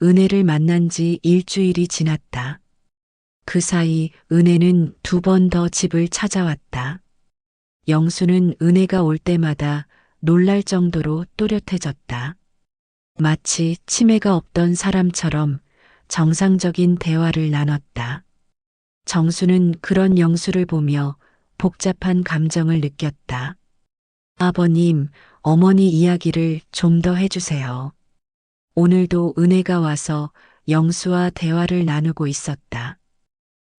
은혜를 만난 지 일주일이 지났다. 그 사이 은혜는 2번 더 집을 찾아왔다. 영수는 은혜가 올 때마다 놀랄 정도로 또렷해졌다. 마치 치매가 없던 사람처럼 정상적인 대화를 나눴다. 정수는 그런 영수를 보며 복잡한 감정을 느꼈다. 아버님, 어머니 이야기를 좀 더 해주세요. 오늘도 은혜가 와서 영수와 대화를 나누고 있었다.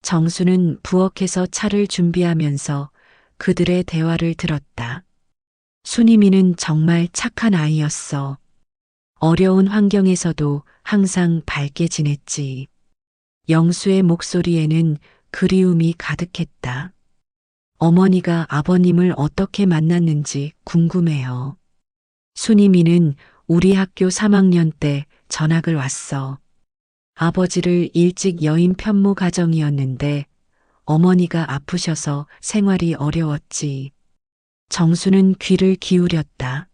정수는 부엌에서 차를 준비하면서 그들의 대화를 들었다. 수니미는 정말 착한 아이였어. 어려운 환경에서도 항상 밝게 지냈지. 영수의 목소리에는 그리움이 가득했다. 어머니가 아버님을 어떻게 만났는지 궁금해요. 수니미는 우리 학교 3학년 때 전학을 왔어. 아버지를 일찍 여인 편모 가정이었는데 어머니가 아프셔서 생활이 어려웠지. 정수는 귀를 기울였다.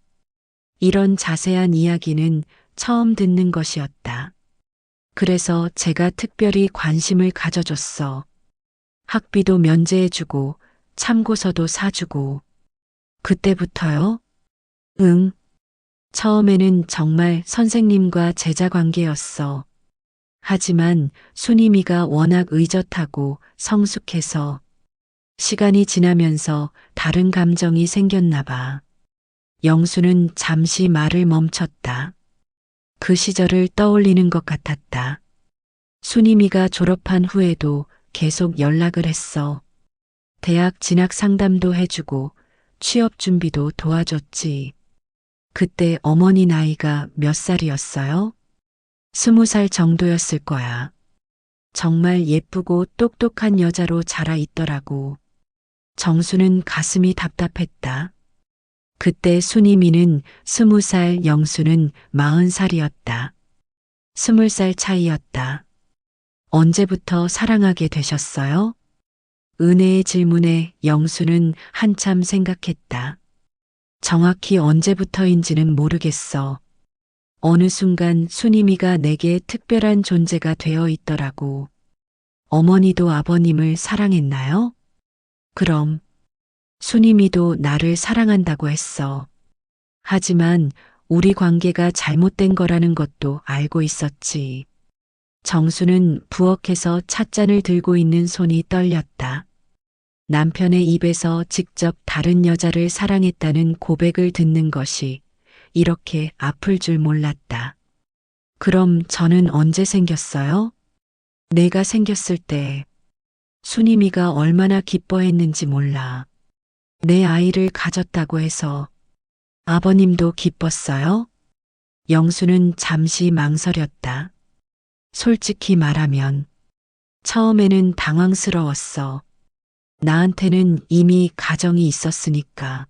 이런 자세한 이야기는 처음 듣는 것이었다. 그래서 제가 특별히 관심을 가져줬어. 학비도 면제해주고 참고서도 사주고. 그때부터요? 응. 처음에는 정말 선생님과 제자 관계였어. 하지만 순임이가 워낙 의젓하고 성숙해서 시간이 지나면서 다른 감정이 생겼나 봐. 영수는 잠시 말을 멈췄다. 그 시절을 떠올리는 것 같았다. 순임이가 졸업한 후에도 계속 연락을 했어. 대학 진학 상담도 해주고 취업 준비도 도와줬지. 그때 어머니 나이가 몇 살이었어요? 20살 정도였을 거야. 정말 예쁘고 똑똑한 여자로 자라 있더라고. 정수는 가슴이 답답했다. 그때 순이미는 20살, 영수는 40살이었다. 20살 차이였다. 언제부터 사랑하게 되셨어요? 은혜의 질문에 영수는 한참 생각했다. 정확히 언제부터인지는 모르겠어. 어느 순간 순이미가 내게 특별한 존재가 되어 있더라고. 어머니도 아버님을 사랑했나요? 그럼 순이미도 나를 사랑한다고 했어. 하지만 우리 관계가 잘못된 거라는 것도 알고 있었지. 정수는 부엌에서 찻잔을 들고 있는 손이 떨렸다. 남편의 입에서 직접 다른 여자를 사랑했다는 고백을 듣는 것이 이렇게 아플 줄 몰랐다. 그럼 저는 언제 생겼어요? 내가 생겼을 때 순이미가 얼마나 기뻐했는지 몰라. 내 아이를 가졌다고 해서 아버님도 기뻤어요? 영수는 잠시 망설였다. 솔직히 말하면 처음에는 당황스러웠어. 나한테는 이미 가정이 있었으니까.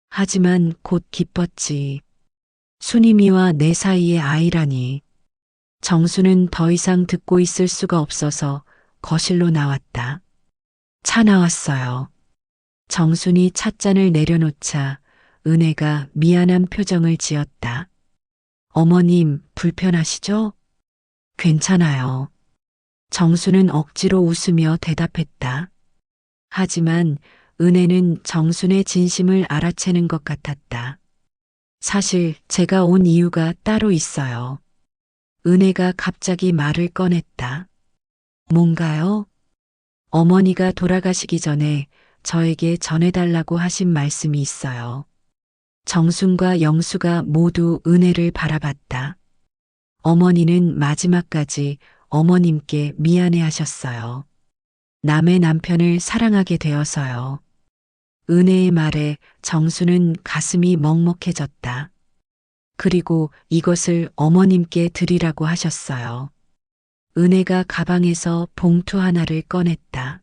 하지만 곧 기뻤지. 순이미와 내 사이의 아이라니. 정수는 더 이상 듣고 있을 수가 없어서 거실로 나왔다. 차 나왔어요. 정순이 찻잔을 내려놓자 은혜가 미안한 표정을 지었다. 어머님, 불편하시죠? 괜찮아요. 정수는 억지로 웃으며 대답했다. 하지만 은혜는 정순의 진심을 알아채는 것 같았다. 사실 제가 온 이유가 따로 있어요. 은혜가 갑자기 말을 꺼냈다. 뭔가요? 어머니가 돌아가시기 전에 저에게 전해달라고 하신 말씀이 있어요. 정순과 영수가 모두 은혜를 바라봤다. 어머니는 마지막까지 어머님께 미안해 하셨어요. 남의 남편을 사랑하게 되어서요. 은혜의 말에 정수는 가슴이 먹먹해졌다. 그리고 이것을 어머님께 드리라고 하셨어요. 은혜가 가방에서 봉투 하나를 꺼냈다.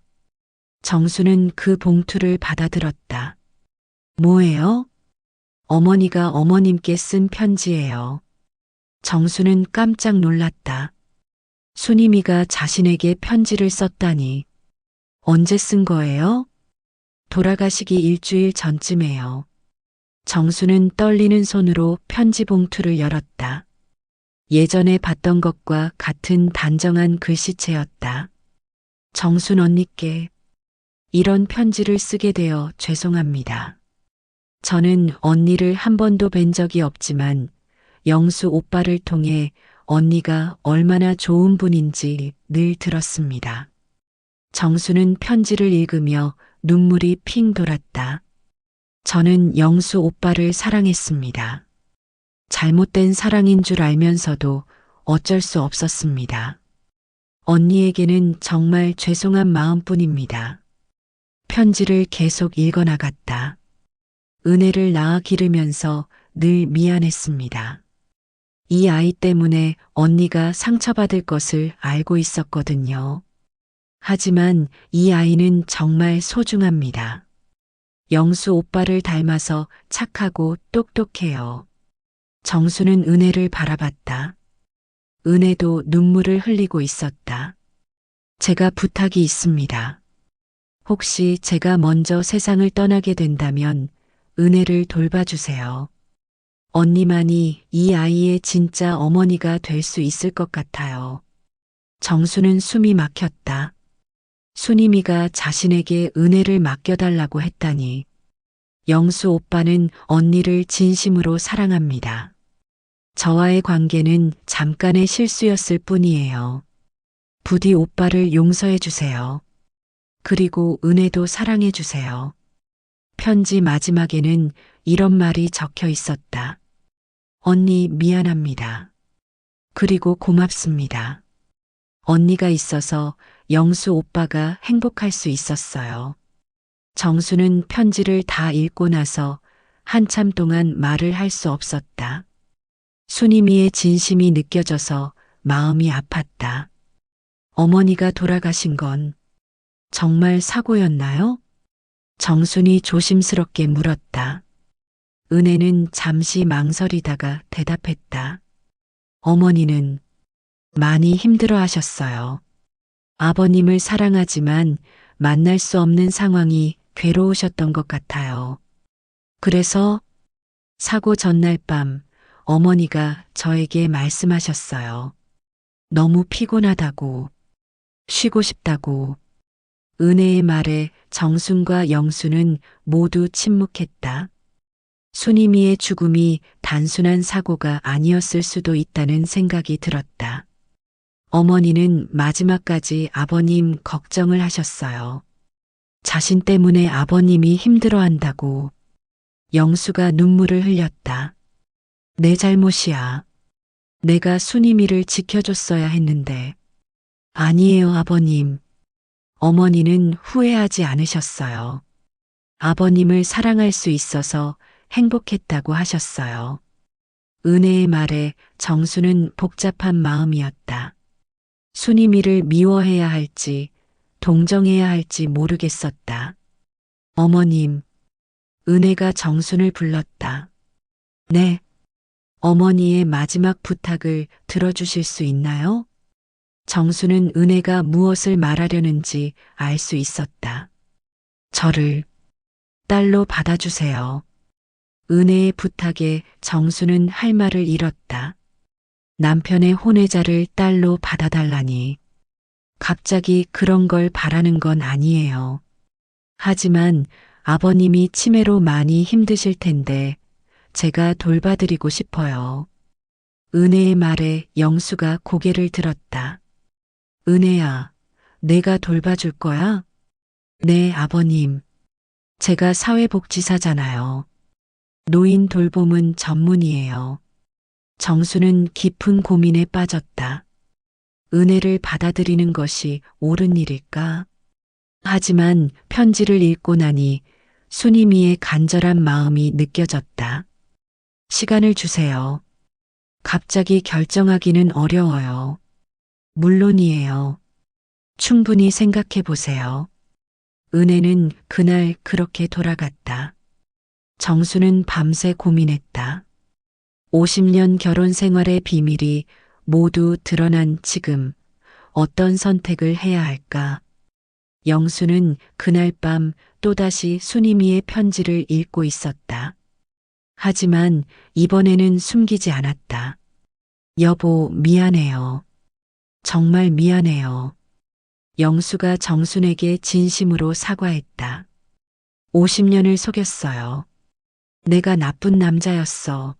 정수는 그 봉투를 받아들었다. 뭐예요? 어머니가 어머님께 쓴 편지예요. 정수는 깜짝 놀랐다. 순이미가 자신에게 편지를 썼다니. 언제 쓴 거예요? 돌아가시기 일주일 전쯤에요. 정수는 떨리는 손으로 편지 봉투를 열었다. 예전에 봤던 것과 같은 단정한 글씨체였다. 정순 언니께 이런 편지를 쓰게 되어 죄송합니다. 저는 언니를 한 번도 뵌 적이 없지만 영수 오빠를 통해 언니가 얼마나 좋은 분인지 늘 들었습니다. 정수는 편지를 읽으며 눈물이 핑 돌았다. 저는 영수 오빠를 사랑했습니다. 잘못된 사랑인 줄 알면서도 어쩔 수 없었습니다. 언니에게는 정말 죄송한 마음뿐입니다. 편지를 계속 읽어나갔다. 은혜를 낳아 기르면서 늘 미안했습니다. 이 아이 때문에 언니가 상처받을 것을 알고 있었거든요. 하지만 이 아이는 정말 소중합니다. 영수 오빠를 닮아서 착하고 똑똑해요. 정수는 은혜를 바라봤다. 은혜도 눈물을 흘리고 있었다. 제가 부탁이 있습니다. 혹시 제가 먼저 세상을 떠나게 된다면 은혜를 돌봐주세요. 언니만이 이 아이의 진짜 어머니가 될 수 있을 것 같아요. 정수는 숨이 막혔다. 순임이가 자신에게 은혜를 맡겨달라고 했다니. 영수 오빠는 언니를 진심으로 사랑합니다. 저와의 관계는 잠깐의 실수였을 뿐이에요. 부디 오빠를 용서해 주세요. 그리고 은혜도 사랑해 주세요. 편지 마지막에는 이런 말이 적혀 있었다. 언니 미안합니다. 그리고 고맙습니다. 언니가 있어서 영수 오빠가 행복할 수 있었어요. 정수는 편지를 다 읽고 나서 한참 동안 말을 할 수 없었다. 순임이의 진심이 느껴져서 마음이 아팠다. 어머니가 돌아가신 건 정말 사고였나요? 정순이 조심스럽게 물었다. 은혜는 잠시 망설이다가 대답했다. 어머니는 많이 힘들어 하셨어요. 아버님을 사랑하지만 만날 수 없는 상황이 괴로우셨던 것 같아요. 그래서 사고 전날 밤 어머니가 저에게 말씀하셨어요. 너무 피곤하다고, 쉬고 싶다고. 은혜의 말에 정순과 영수는 모두 침묵했다. 순임이의 죽음이 단순한 사고가 아니었을 수도 있다는 생각이 들었다. 어머니는 마지막까지 아버님 걱정을 하셨어요. 자신 때문에 아버님이 힘들어한다고. 영수가 눈물을 흘렸다. 내 잘못이야. 내가 순임이를 지켜줬어야 했는데. 아니에요, 아버님. 어머니는 후회하지 않으셨어요. 아버님을 사랑할 수 있어서 행복했다고 하셨어요. 은혜의 말에 정수는 복잡한 마음이었다. 순임이를 미워해야 할지 동정해야 할지 모르겠었다. 어머님, 은혜가 정순을 불렀다. 네, 어머니의 마지막 부탁을 들어주실 수 있나요? 정수는 은혜가 무엇을 말하려는지 알 수 있었다. 저를 딸로 받아주세요. 은혜의 부탁에 정수는 할 말을 잃었다. 남편의 혼외자를 딸로 받아달라니. 갑자기 그런 걸 바라는 건 아니에요. 하지만 아버님이 치매로 많이 힘드실 텐데 제가 돌봐드리고 싶어요. 은혜의 말에 영수가 고개를 들었다. 은혜야, 내가 돌봐줄 거야? 네, 아버님. 제가 사회복지사잖아요. 노인 돌봄은 전문이에요. 정수는 깊은 고민에 빠졌다. 은혜를 받아들이는 것이 옳은 일일까? 하지만 편지를 읽고 나니 순임이의 간절한 마음이 느껴졌다. 시간을 주세요. 갑자기 결정하기는 어려워요. 물론이에요. 충분히 생각해 보세요. 은혜는 그날 그렇게 돌아갔다. 정수는 밤새 고민했다. 50년 결혼 생활의 비밀이 모두 드러난 지금 어떤 선택을 해야 할까? 영수는 그날 밤 또다시 순임이의 편지를 읽고 있었다. 하지만 이번에는 숨기지 않았다. 여보, 미안해요. 정말 미안해요. 영수가 정순에게 진심으로 사과했다. 50년을 속였어요. 내가 나쁜 남자였어.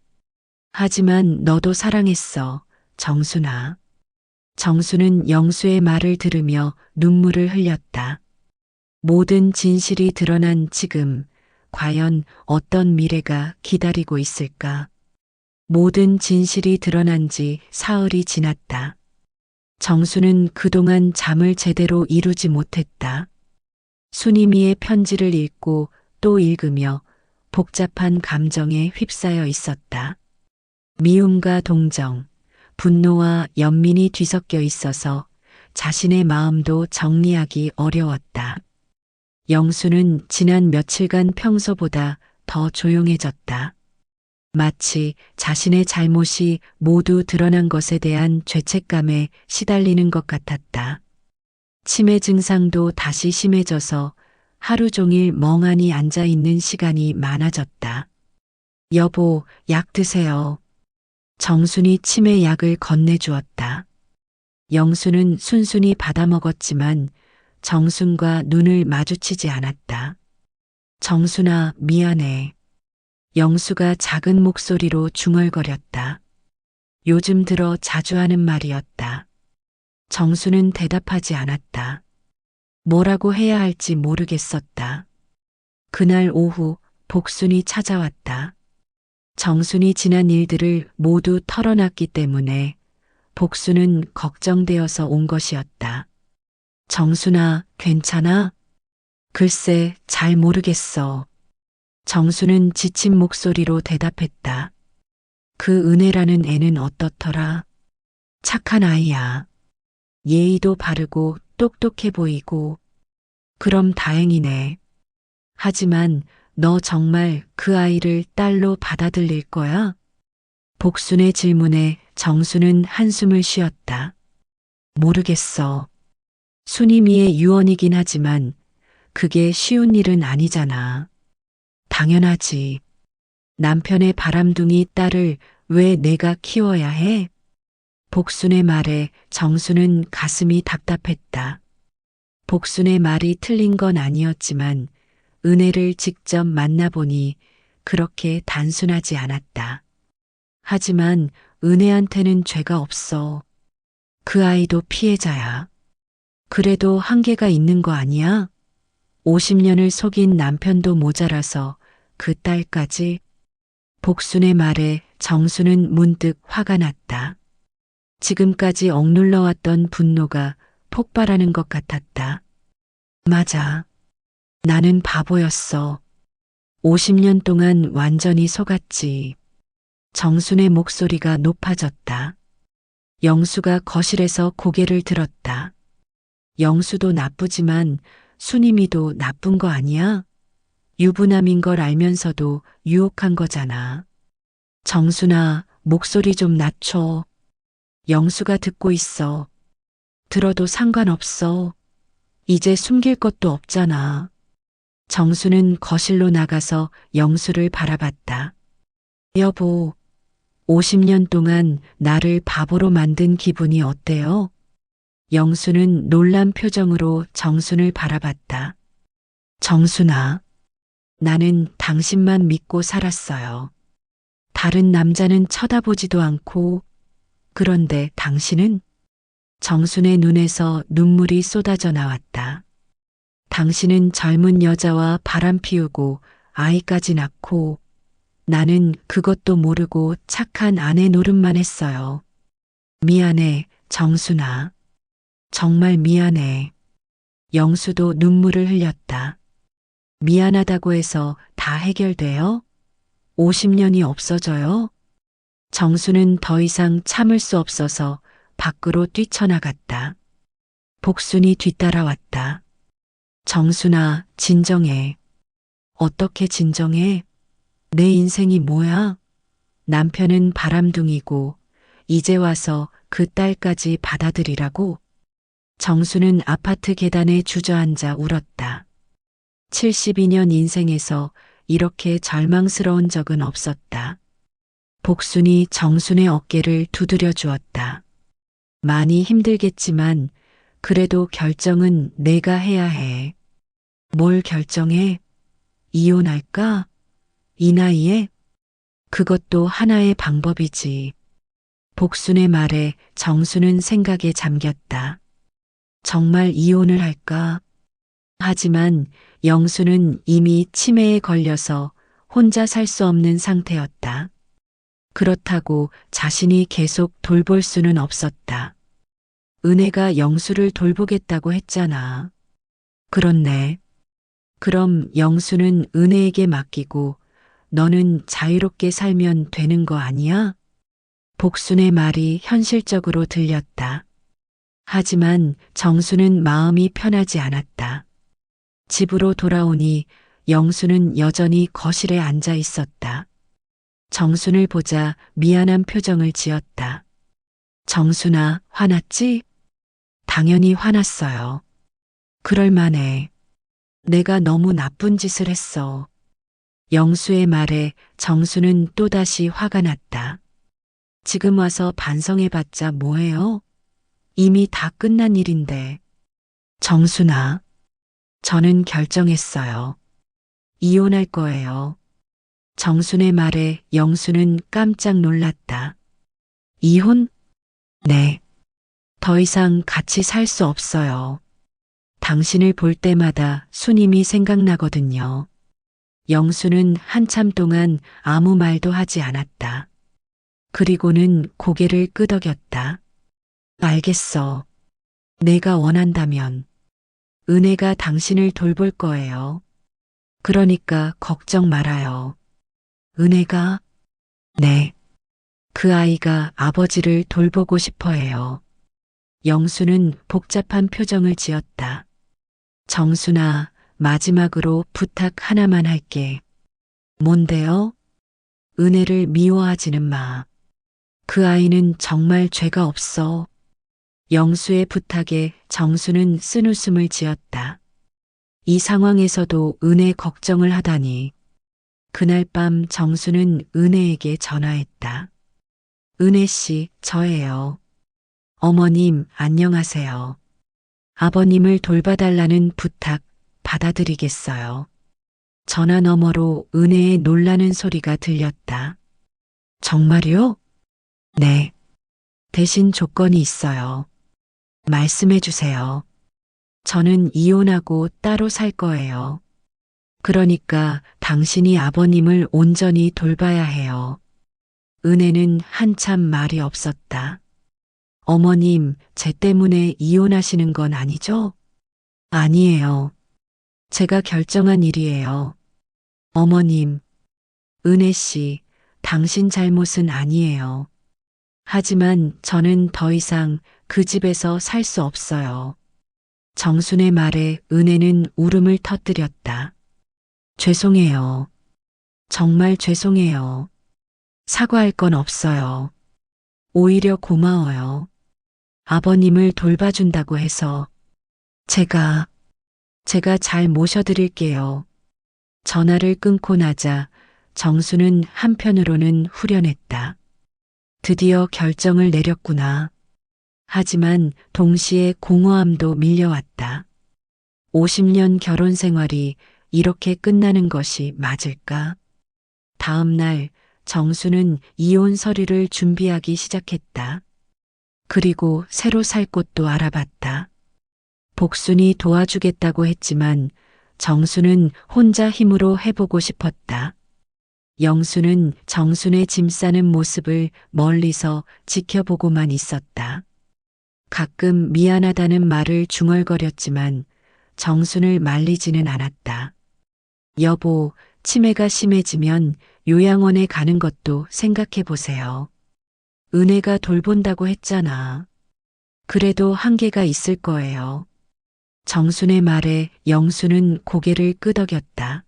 하지만 너도 사랑했어, 정순아. 정수는 영수의 말을 들으며 눈물을 흘렸다. 모든 진실이 드러난 지금, 과연 어떤 미래가 기다리고 있을까? 모든 진실이 드러난 지 사흘이 지났다. 정수는 그동안 잠을 제대로 이루지 못했다. 순임이의 편지를 읽고 또 읽으며 복잡한 감정에 휩싸여 있었다. 미움과 동정, 분노와 연민이 뒤섞여 있어서 자신의 마음도 정리하기 어려웠다. 영수는 지난 며칠간 평소보다 더 조용해졌다. 마치 자신의 잘못이 모두 드러난 것에 대한 죄책감에 시달리는 것 같았다. 치매 증상도 다시 심해져서 하루 종일 멍하니 앉아 있는 시간이 많아졌다. 여보, 약 드세요. 정순이 치매 약을 건네주었다. 영수는 순순히 받아먹었지만 정순과 눈을 마주치지 않았다. 정순아, 미안해. 영수가 작은 목소리로 중얼거렸다. 요즘 들어 자주 하는 말이었다. 정수는 대답하지 않았다. 뭐라고 해야 할지 모르겠었다. 그날 오후 복순이 찾아왔다. 정순이 지난 일들을 모두 털어놨기 때문에 복순은 걱정되어서 온 것이었다. 정순아, 괜찮아? 글쎄, 잘 모르겠어. 정수는 지친 목소리로 대답했다. 그 은혜라는 애는 어떻더라? 착한 아이야. 예의도 바르고 똑똑해 보이고. 그럼 다행이네. 하지만 너 정말 그 아이를 딸로 받아들일 거야? 복순의 질문에 정수는 한숨을 쉬었다. 모르겠어. 순임이의 유언이긴 하지만 그게 쉬운 일은 아니잖아. 당연하지. 남편의 바람둥이 딸을 왜 내가 키워야 해? 복순의 말에 정수는 가슴이 답답했다. 복순의 말이 틀린 건 아니었지만 은혜를 직접 만나보니 그렇게 단순하지 않았다. 하지만 은혜한테는 죄가 없어. 그 아이도 피해자야. 그래도 한계가 있는 거 아니야? 50년을 속인 남편도 모자라서 그 딸까지. 복순의 말에 정수는 문득 화가 났다. 지금까지 억눌러왔던 분노가 폭발하는 것 같았다. 맞아. 나는 바보였어. 50년 동안 완전히 속았지. 정순의 목소리가 높아졌다. 영수가 거실에서 고개를 들었다. 영수도 나쁘지만 순임이도 나쁜 거 아니야? 유부남인 걸 알면서도 유혹한 거잖아. 정순아, 목소리 좀 낮춰. 영수가 듣고 있어. 들어도 상관없어. 이제 숨길 것도 없잖아. 정수는 거실로 나가서 영수를 바라봤다. 여보, 50년 동안 나를 바보로 만든 기분이 어때요? 영수는 놀란 표정으로 정순을 바라봤다. 정순아, 나는 당신만 믿고 살았어요. 다른 남자는 쳐다보지도 않고, 그런데 당신은? 정순의 눈에서 눈물이 쏟아져 나왔다. 당신은 젊은 여자와 바람 피우고 아이까지 낳고, 나는 그것도 모르고 착한 아내 노릇만 했어요. 미안해, 정순아. 정말 미안해. 영수도 눈물을 흘렸다. 미안하다고 해서 다 해결돼요? 50년이 없어져요? 정수는 더 이상 참을 수 없어서 밖으로 뛰쳐나갔다. 복순이 뒤따라왔다. 정순아, 진정해. 어떻게 진정해? 내 인생이 뭐야? 남편은 바람둥이고 이제 와서 그 딸까지 받아들이라고? 정수는 아파트 계단에 주저앉아 울었다. 72년 인생에서 이렇게 절망스러운 적은 없었다. 복순이 정순의 어깨를 두드려 주었다. 많이 힘들겠지만 그래도 결정은 내가 해야 해. 뭘 결정해? 이혼할까? 이 나이에? 그것도 하나의 방법이지. 복순의 말에 정수는 생각에 잠겼다. 정말 이혼을 할까? 하지만 영수는 이미 치매에 걸려서 혼자 살 수 없는 상태였다. 그렇다고 자신이 계속 돌볼 수는 없었다. 은혜가 영수를 돌보겠다고 했잖아. 그렇네. 그럼 영수는 은혜에게 맡기고 너는 자유롭게 살면 되는 거 아니야? 복순의 말이 현실적으로 들렸다. 하지만 정수는 마음이 편하지 않았다. 집으로 돌아오니 영수는 여전히 거실에 앉아 있었다. 정순을 보자 미안한 표정을 지었다. 정순아, 화났지? 당연히 화났어요. 그럴 만해. 내가 너무 나쁜 짓을 했어. 영수의 말에 정수는 또다시 화가 났다. 지금 와서 반성해봤자 뭐해요? 이미 다 끝난 일인데. 정순아, 저는 결정했어요. 이혼할 거예요. 정순의 말에 영수는 깜짝 놀랐다. 이혼? 네. 더 이상 같이 살 수 없어요. 당신을 볼 때마다 수님이 생각나거든요. 영수는 한참 동안 아무 말도 하지 않았다. 그리고는 고개를 끄덕였다. 알겠어. 내가 원한다면 은혜가 당신을 돌볼 거예요. 그러니까 걱정 말아요. 은혜가? 네. 그 아이가 아버지를 돌보고 싶어 해요. 영수는 복잡한 표정을 지었다. 정순아, 마지막으로 부탁 하나만 할게. 뭔데요? 은혜를 미워하지는 마. 그 아이는 정말 죄가 없어. 영수의 부탁에 정수는 쓴웃음을 지었다. 이 상황에서도 은혜 걱정을 하다니. 그날 밤 정수는 은혜에게 전화했다. 은혜 씨, 저예요. 어머님, 안녕하세요. 아버님을 돌봐달라는 부탁 받아들이겠어요. 전화 너머로 은혜의 놀라는 소리가 들렸다. 정말요? 네. 대신 조건이 있어요. 말씀해 주세요. 저는 이혼하고 따로 살 거예요. 그러니까 당신이 아버님을 온전히 돌봐야 해요. 은혜는 한참 말이 없었다. 어머님, 제 때문에 이혼하시는 건 아니죠? 아니에요. 제가 결정한 일이에요. 어머님, 은혜 씨, 당신 잘못은 아니에요. 하지만 저는 더 이상 그 집에서 살 수 없어요. 정순의 말에 은혜는 울음을 터뜨렸다. 죄송해요. 정말 죄송해요. 사과할 건 없어요. 오히려 고마워요. 아버님을 돌봐준다고 해서 제가 잘 모셔드릴게요. 전화를 끊고 나자 정수는 한편으로는 후련했다. 드디어 결정을 내렸구나. 하지만 동시에 공허함도 밀려왔다. 50년 결혼 생활이 이렇게 끝나는 것이 맞을까? 다음 날 정수는 이혼 서류를 준비하기 시작했다. 그리고 새로 살 곳도 알아봤다. 복순이 도와주겠다고 했지만 정수는 혼자 힘으로 해보고 싶었다. 영수는 정순의 짐 싸는 모습을 멀리서 지켜보고만 있었다. 가끔 미안하다는 말을 중얼거렸지만 정순을 말리지는 않았다. 여보, 치매가 심해지면 요양원에 가는 것도 생각해 보세요. 은혜가 돌본다고 했잖아. 그래도 한계가 있을 거예요. 정순의 말에 영수는 고개를 끄덕였다.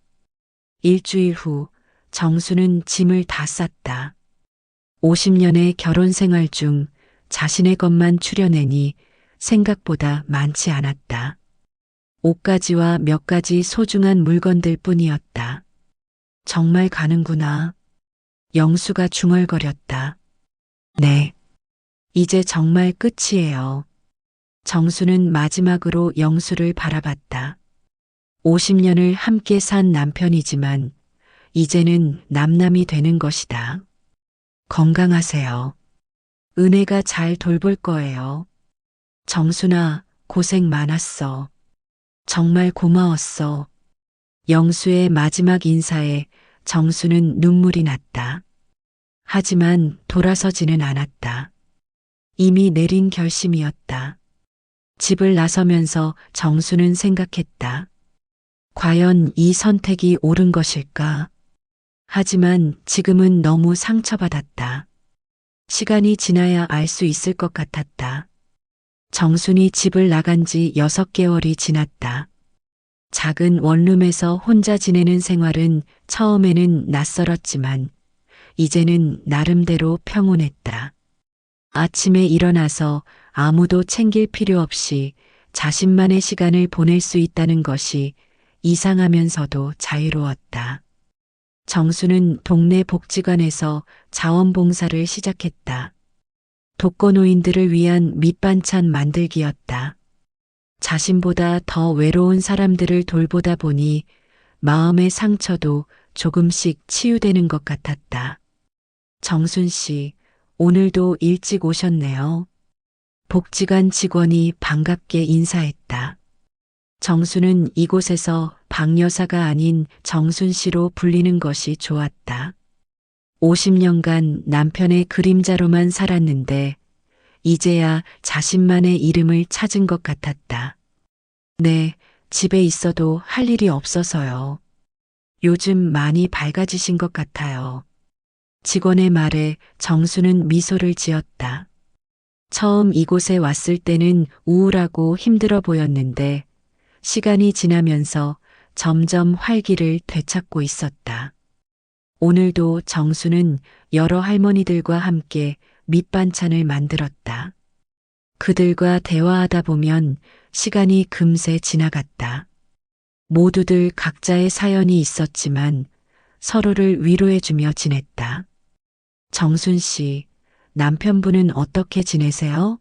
일주일 후 정수는 짐을 다 쌌다. 50년의 결혼 생활 중 자신의 것만 추려내니 생각보다 많지 않았다. 옷가지와 몇 가지 소중한 물건들 뿐이었다. 정말 가는구나. 영수가 중얼거렸다. 네. 이제 정말 끝이에요. 정수는 마지막으로 영수를 바라봤다. 50년을 함께 산 남편이지만 이제는 남남이 되는 것이다. 건강하세요. 은혜가 잘 돌볼 거예요. 정순아, 고생 많았어. 정말 고마웠어. 영수의 마지막 인사에 정수는 눈물이 났다. 하지만 돌아서지는 않았다. 이미 내린 결심이었다. 집을 나서면서 정수는 생각했다. 과연 이 선택이 옳은 것일까? 하지만 지금은 너무 상처받았다. 시간이 지나야 알 수 있을 것 같았다. 정순이 집을 나간 지 6개월이 지났다. 작은 원룸에서 혼자 지내는 생활은 처음에는 낯설었지만 이제는 나름대로 평온했다. 아침에 일어나서 아무도 챙길 필요 없이 자신만의 시간을 보낼 수 있다는 것이 이상하면서도 자유로웠다. 정수는 동네 복지관에서 자원봉사를 시작했다. 독거노인들을 위한 밑반찬 만들기였다. 자신보다 더 외로운 사람들을 돌보다 보니 마음의 상처도 조금씩 치유되는 것 같았다. 정순 씨, 오늘도 일찍 오셨네요. 복지관 직원이 반갑게 인사했다. 정수는 이곳에서 박 여사가 아닌 정순 씨로 불리는 것이 좋았다. 50년간 남편의 그림자로만 살았는데 이제야 자신만의 이름을 찾은 것 같았다. 네, 집에 있어도 할 일이 없어서요. 요즘 많이 밝아지신 것 같아요. 직원의 말에 정수는 미소를 지었다. 처음 이곳에 왔을 때는 우울하고 힘들어 보였는데 시간이 지나면서 점점 활기를 되찾고 있었다. 오늘도 정수는 여러 할머니들과 함께 밑반찬을 만들었다. 그들과 대화하다 보면 시간이 금세 지나갔다. 모두들 각자의 사연이 있었지만 서로를 위로해주며 지냈다. 정순 씨, 남편분은 어떻게 지내세요?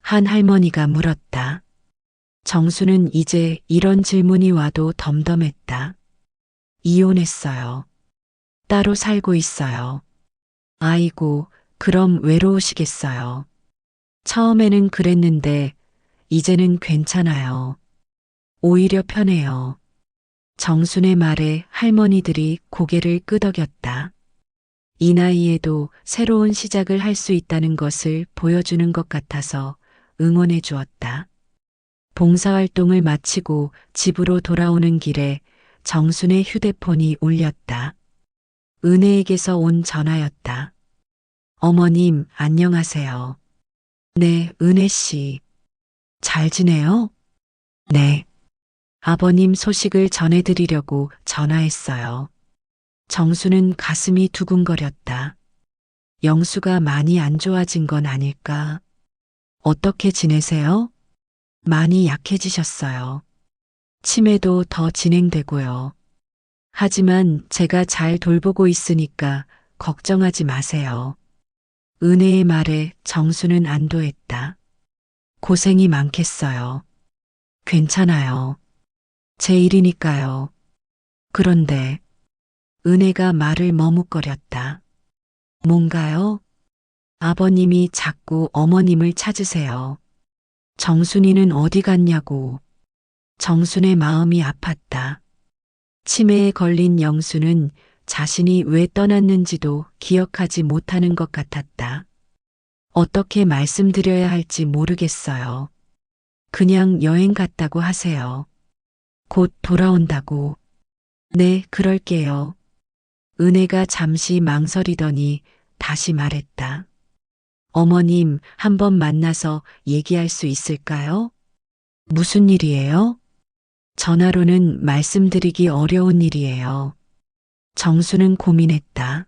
한 할머니가 물었다. 정수는 이제 이런 질문이 와도 덤덤했다. 이혼했어요. 따로 살고 있어요. 아이고, 그럼 외로우시겠어요. 처음에는 그랬는데 이제는 괜찮아요. 오히려 편해요. 정순의 말에 할머니들이 고개를 끄덕였다. 이 나이에도 새로운 시작을 할 수 있다는 것을 보여주는 것 같아서 응원해 주었다. 봉사활동을 마치고 집으로 돌아오는 길에 정순의 휴대폰이 울렸다. 은혜에게서 온 전화였다. 어머님, 안녕하세요. 네, 은혜 씨. 잘 지내요? 네. 아버님 소식을 전해드리려고 전화했어요. 정수는 가슴이 두근거렸다. 영수가 많이 안 좋아진 건 아닐까? 어떻게 지내세요? 많이 약해지셨어요. 치매도 더 진행되고요. 하지만 제가 잘 돌보고 있으니까 걱정하지 마세요. 은혜의 말에 정수는 안도했다. 고생이 많겠어요. 괜찮아요. 제 일이니까요. 그런데 은혜가 말을 머뭇거렸다. 뭔가요? 아버님이 자꾸 어머님을 찾으세요. 정순이는 어디 갔냐고. 정순의 마음이 아팠다. 치매에 걸린 영수는 자신이 왜 떠났는지도 기억하지 못하는 것 같았다. 어떻게 말씀드려야 할지 모르겠어요. 그냥 여행 갔다고 하세요. 곧 돌아온다고. 네, 그럴게요. 은혜가 잠시 망설이더니 다시 말했다. 어머님, 한번 만나서 얘기할 수 있을까요? 무슨 일이에요? 전화로는 말씀드리기 어려운 일이에요. 정수는 고민했다.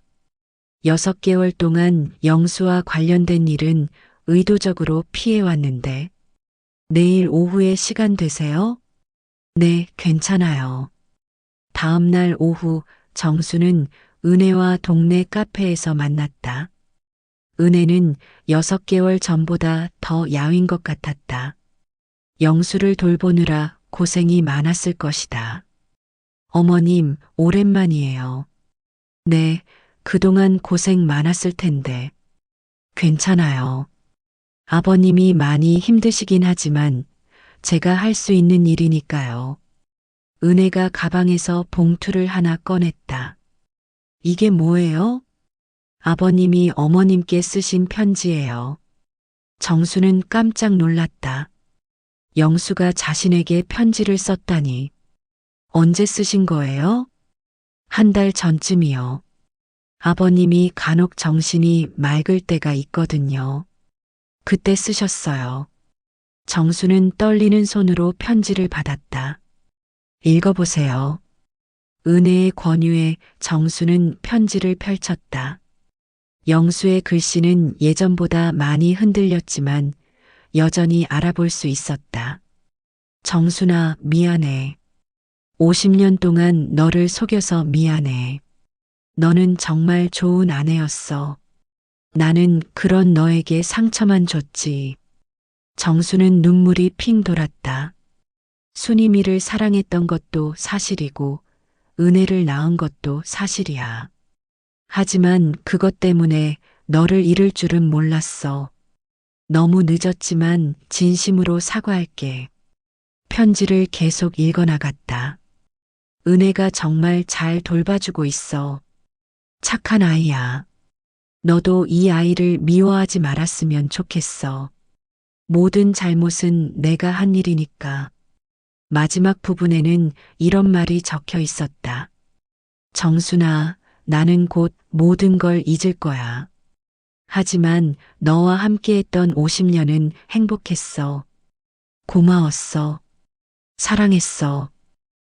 6개월 동안 영수와 관련된 일은 의도적으로 피해왔는데, 내일 오후에 시간 되세요? 네, 괜찮아요. 다음 날 오후 정수는 은혜와 동네 카페에서 만났다. 은혜는 6개월 전보다 더 야윈 것 같았다. 영수를 돌보느라 고생이 많았을 것이다. 어머님, 오랜만이에요. 네, 그동안 고생 많았을 텐데. 괜찮아요. 아버님이 많이 힘드시긴 하지만 제가 할 수 있는 일이니까요. 은혜가 가방에서 봉투를 하나 꺼냈다. 이게 뭐예요? 아버님이 어머님께 쓰신 편지예요. 정수는 깜짝 놀랐다. 영수가 자신에게 편지를 썼다니. 언제 쓰신 거예요? 한 달 전쯤이요. 아버님이 간혹 정신이 맑을 때가 있거든요. 그때 쓰셨어요. 정수는 떨리는 손으로 편지를 받았다. 읽어보세요. 은혜의 권유에 정수는 편지를 펼쳤다. 영수의 글씨는 예전보다 많이 흔들렸지만 여전히 알아볼 수 있었다. 정순아, 미안해. 50년 동안 너를 속여서 미안해. 너는 정말 좋은 아내였어. 나는 그런 너에게 상처만 줬지. 정수는 눈물이 핑 돌았다. 순이미를 사랑했던 것도 사실이고 은혜를 낳은 것도 사실이야. 하지만 그것 때문에 너를 잃을 줄은 몰랐어. 너무 늦었지만 진심으로 사과할게. 편지를 계속 읽어나갔다. 은혜가 정말 잘 돌봐주고 있어. 착한 아이야. 너도 이 아이를 미워하지 말았으면 좋겠어. 모든 잘못은 내가 한 일이니까. 마지막 부분에는 이런 말이 적혀 있었다. 정순아, 나는 곧 모든 걸 잊을 거야. 하지만 너와 함께했던 50년은 행복했어. 고마웠어. 사랑했어.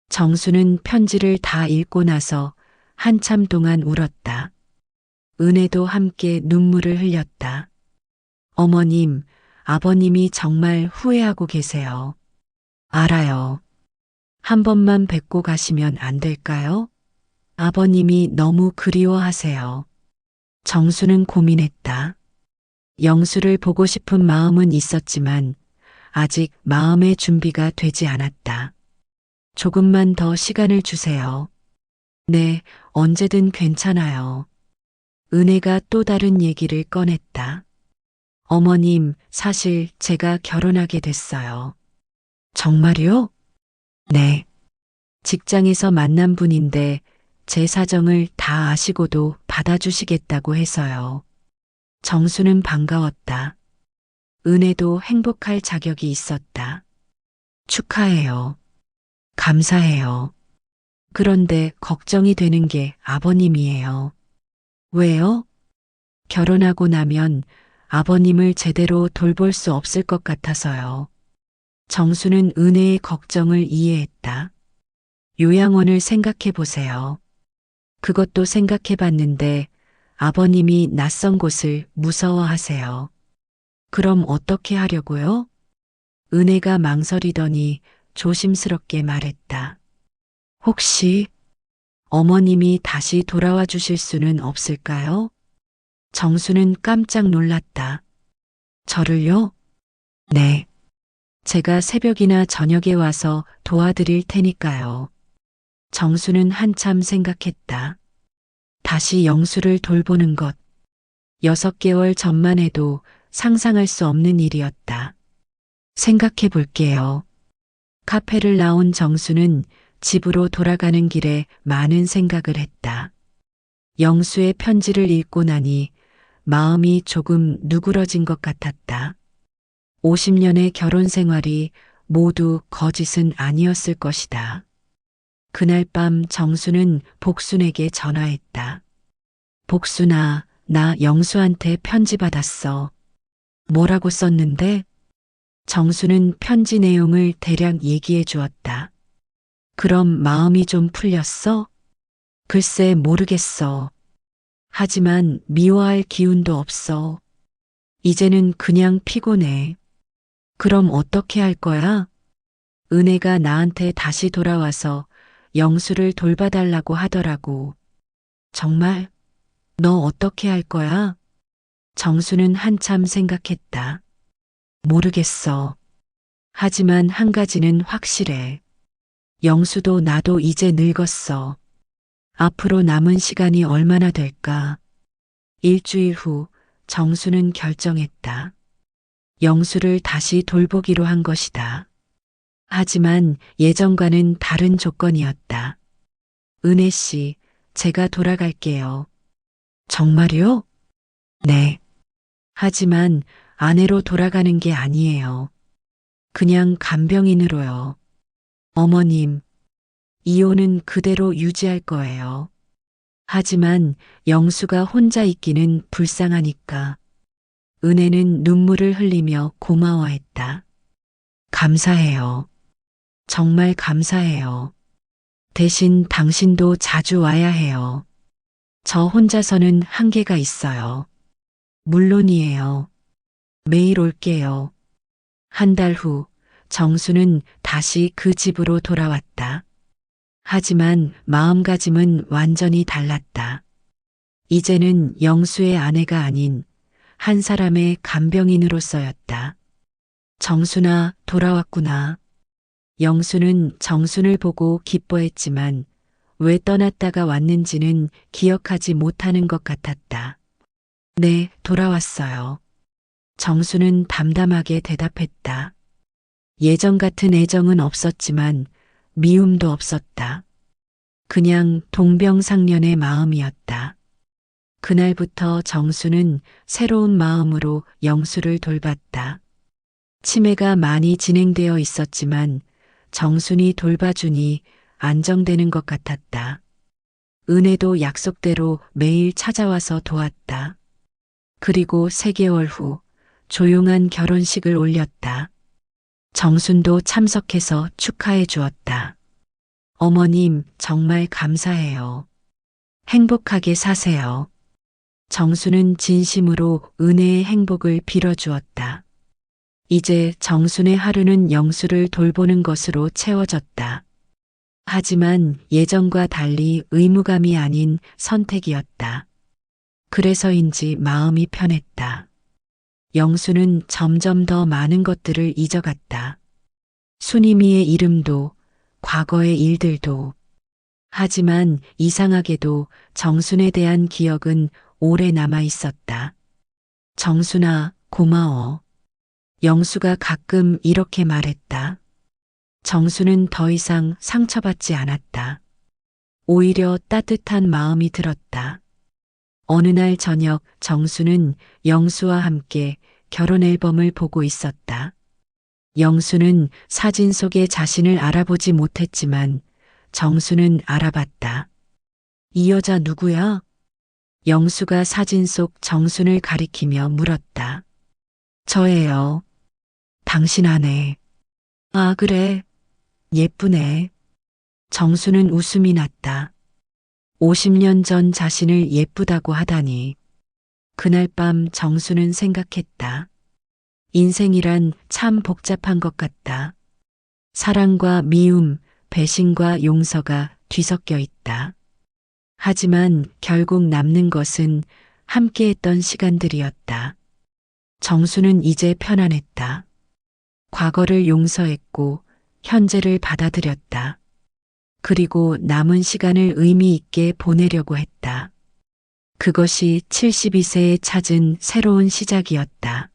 정수는 편지를 다 읽고 나서 한참 동안 울었다. 은혜도 함께 눈물을 흘렸다. 어머님, 아버님이 정말 후회하고 계세요. 알아요. 한 번만 뵙고 가시면 안 될까요? 아버님이 너무 그리워하세요. 정수는 고민했다. 영수를 보고 싶은 마음은 있었지만 아직 마음의 준비가 되지 않았다. 조금만 더 시간을 주세요. 네, 언제든 괜찮아요. 은혜가 또 다른 얘기를 꺼냈다. 어머님, 사실 제가 결혼하게 됐어요. 정말요? 네. 직장에서 만난 분인데 제 사정을 다 아시고도 받아주시겠다고 해서요. 정수는 반가웠다. 은혜도 행복할 자격이 있었다. 축하해요. 감사해요. 그런데 걱정이 되는 게 아버님이에요. 왜요? 결혼하고 나면 아버님을 제대로 돌볼 수 없을 것 같아서요. 정수는 은혜의 걱정을 이해했다. 요양원을 생각해 보세요. 그것도 생각해 봤는데 아버님이 낯선 곳을 무서워하세요. 그럼 어떻게 하려고요? 은혜가 망설이더니 조심스럽게 말했다. 혹시 어머님이 다시 돌아와 주실 수는 없을까요? 정수는 깜짝 놀랐다. 저를요? 네. 제가 새벽이나 저녁에 와서 도와드릴 테니까요. 정수는 한참 생각했다. 다시 영수를 돌보는 것. 6개월 전만 해도 상상할 수 없는 일이었다. 생각해 볼게요. 카페를 나온 정수는 집으로 돌아가는 길에 많은 생각을 했다. 영수의 편지를 읽고 나니 마음이 조금 누그러진 것 같았다. 50년의 결혼 생활이 모두 거짓은 아니었을 것이다. 그날 밤 정수는 복순에게 전화했다. 복순아, 나 영수한테 편지 받았어. 뭐라고 썼는데? 정수는 편지 내용을 대략 얘기해 주었다. 그럼 마음이 좀 풀렸어? 글쎄 모르겠어. 하지만 미워할 기운도 없어. 이제는 그냥 피곤해. 그럼 어떻게 할 거야? 은혜가 나한테 다시 돌아와서 영수를 돌봐달라고 하더라고. 정말? 너 어떻게 할 거야? 정수는 한참 생각했다. 모르겠어. 하지만 한 가지는 확실해. 영수도 나도 이제 늙었어. 앞으로 남은 시간이 얼마나 될까? 일주일 후 정수는 결정했다. 영수를 다시 돌보기로 한 것이다. 하지만 예전과는 다른 조건이었다. 은혜 씨, 제가 돌아갈게요. 정말요? 네. 하지만 아내로 돌아가는 게 아니에요. 그냥 간병인으로요. 어머님, 이혼은 그대로 유지할 거예요. 하지만 영수가 혼자 있기는 불쌍하니까. 은혜는 눈물을 흘리며 고마워했다. 감사해요. 정말 감사해요. 대신 당신도 자주 와야 해요. 저 혼자서는 한계가 있어요. 물론이에요. 매일 올게요. 한 달 후 정수는 다시 그 집으로 돌아왔다. 하지만 마음가짐은 완전히 달랐다. 이제는 영수의 아내가 아닌 한 사람의 간병인으로서였다. 정순아, 돌아왔구나. 영수는 정순을 보고 기뻐했지만 왜 떠났다가 왔는지는 기억하지 못하는 것 같았다. 네, 돌아왔어요. 정수는 담담하게 대답했다. 예전 같은 애정은 없었지만 미움도 없었다. 그냥 동병상련의 마음이었다. 그날부터 정수는 새로운 마음으로 영수를 돌봤다. 치매가 많이 진행되어 있었지만 정순이 돌봐주니 안정되는 것 같았다. 은혜도 약속대로 매일 찾아와서 도왔다. 그리고 3개월 후 조용한 결혼식을 올렸다. 정순도 참석해서 축하해 주었다. 어머님, 정말 감사해요. 행복하게 사세요. 정순은 진심으로 은혜의 행복을 빌어주었다. 이제 정순의 하루는 영수를 돌보는 것으로 채워졌다. 하지만 예전과 달리 의무감이 아닌 선택이었다. 그래서인지 마음이 편했다. 영수는 점점 더 많은 것들을 잊어갔다. 순이미의 이름도, 과거의 일들도. 하지만 이상하게도 정순에 대한 기억은 오래 남아 있었다. 정순아, 고마워. 영수가 가끔 이렇게 말했다. 정수는 더 이상 상처받지 않았다. 오히려 따뜻한 마음이 들었다. 어느 날 저녁 정수는 영수와 함께 결혼 앨범을 보고 있었다. 영수는 사진 속의 자신을 알아보지 못했지만 정수는 알아봤다. 이 여자 누구야? 영수가 사진 속 정순을 가리키며 물었다. 저예요. 당신 아내. 아, 그래. 예쁘네. 정수는 웃음이 났다. 50년 전 자신을 예쁘다고 하다니. 그날 밤 정수는 생각했다. 인생이란 참 복잡한 것 같다. 사랑과 미움, 배신과 용서가 뒤섞여 있다. 하지만 결국 남는 것은 함께했던 시간들이었다. 정수는 이제 편안했다. 과거를 용서했고 현재를 받아들였다. 그리고 남은 시간을 의미 있게 보내려고 했다. 그것이 72세에 찾은 새로운 시작이었다.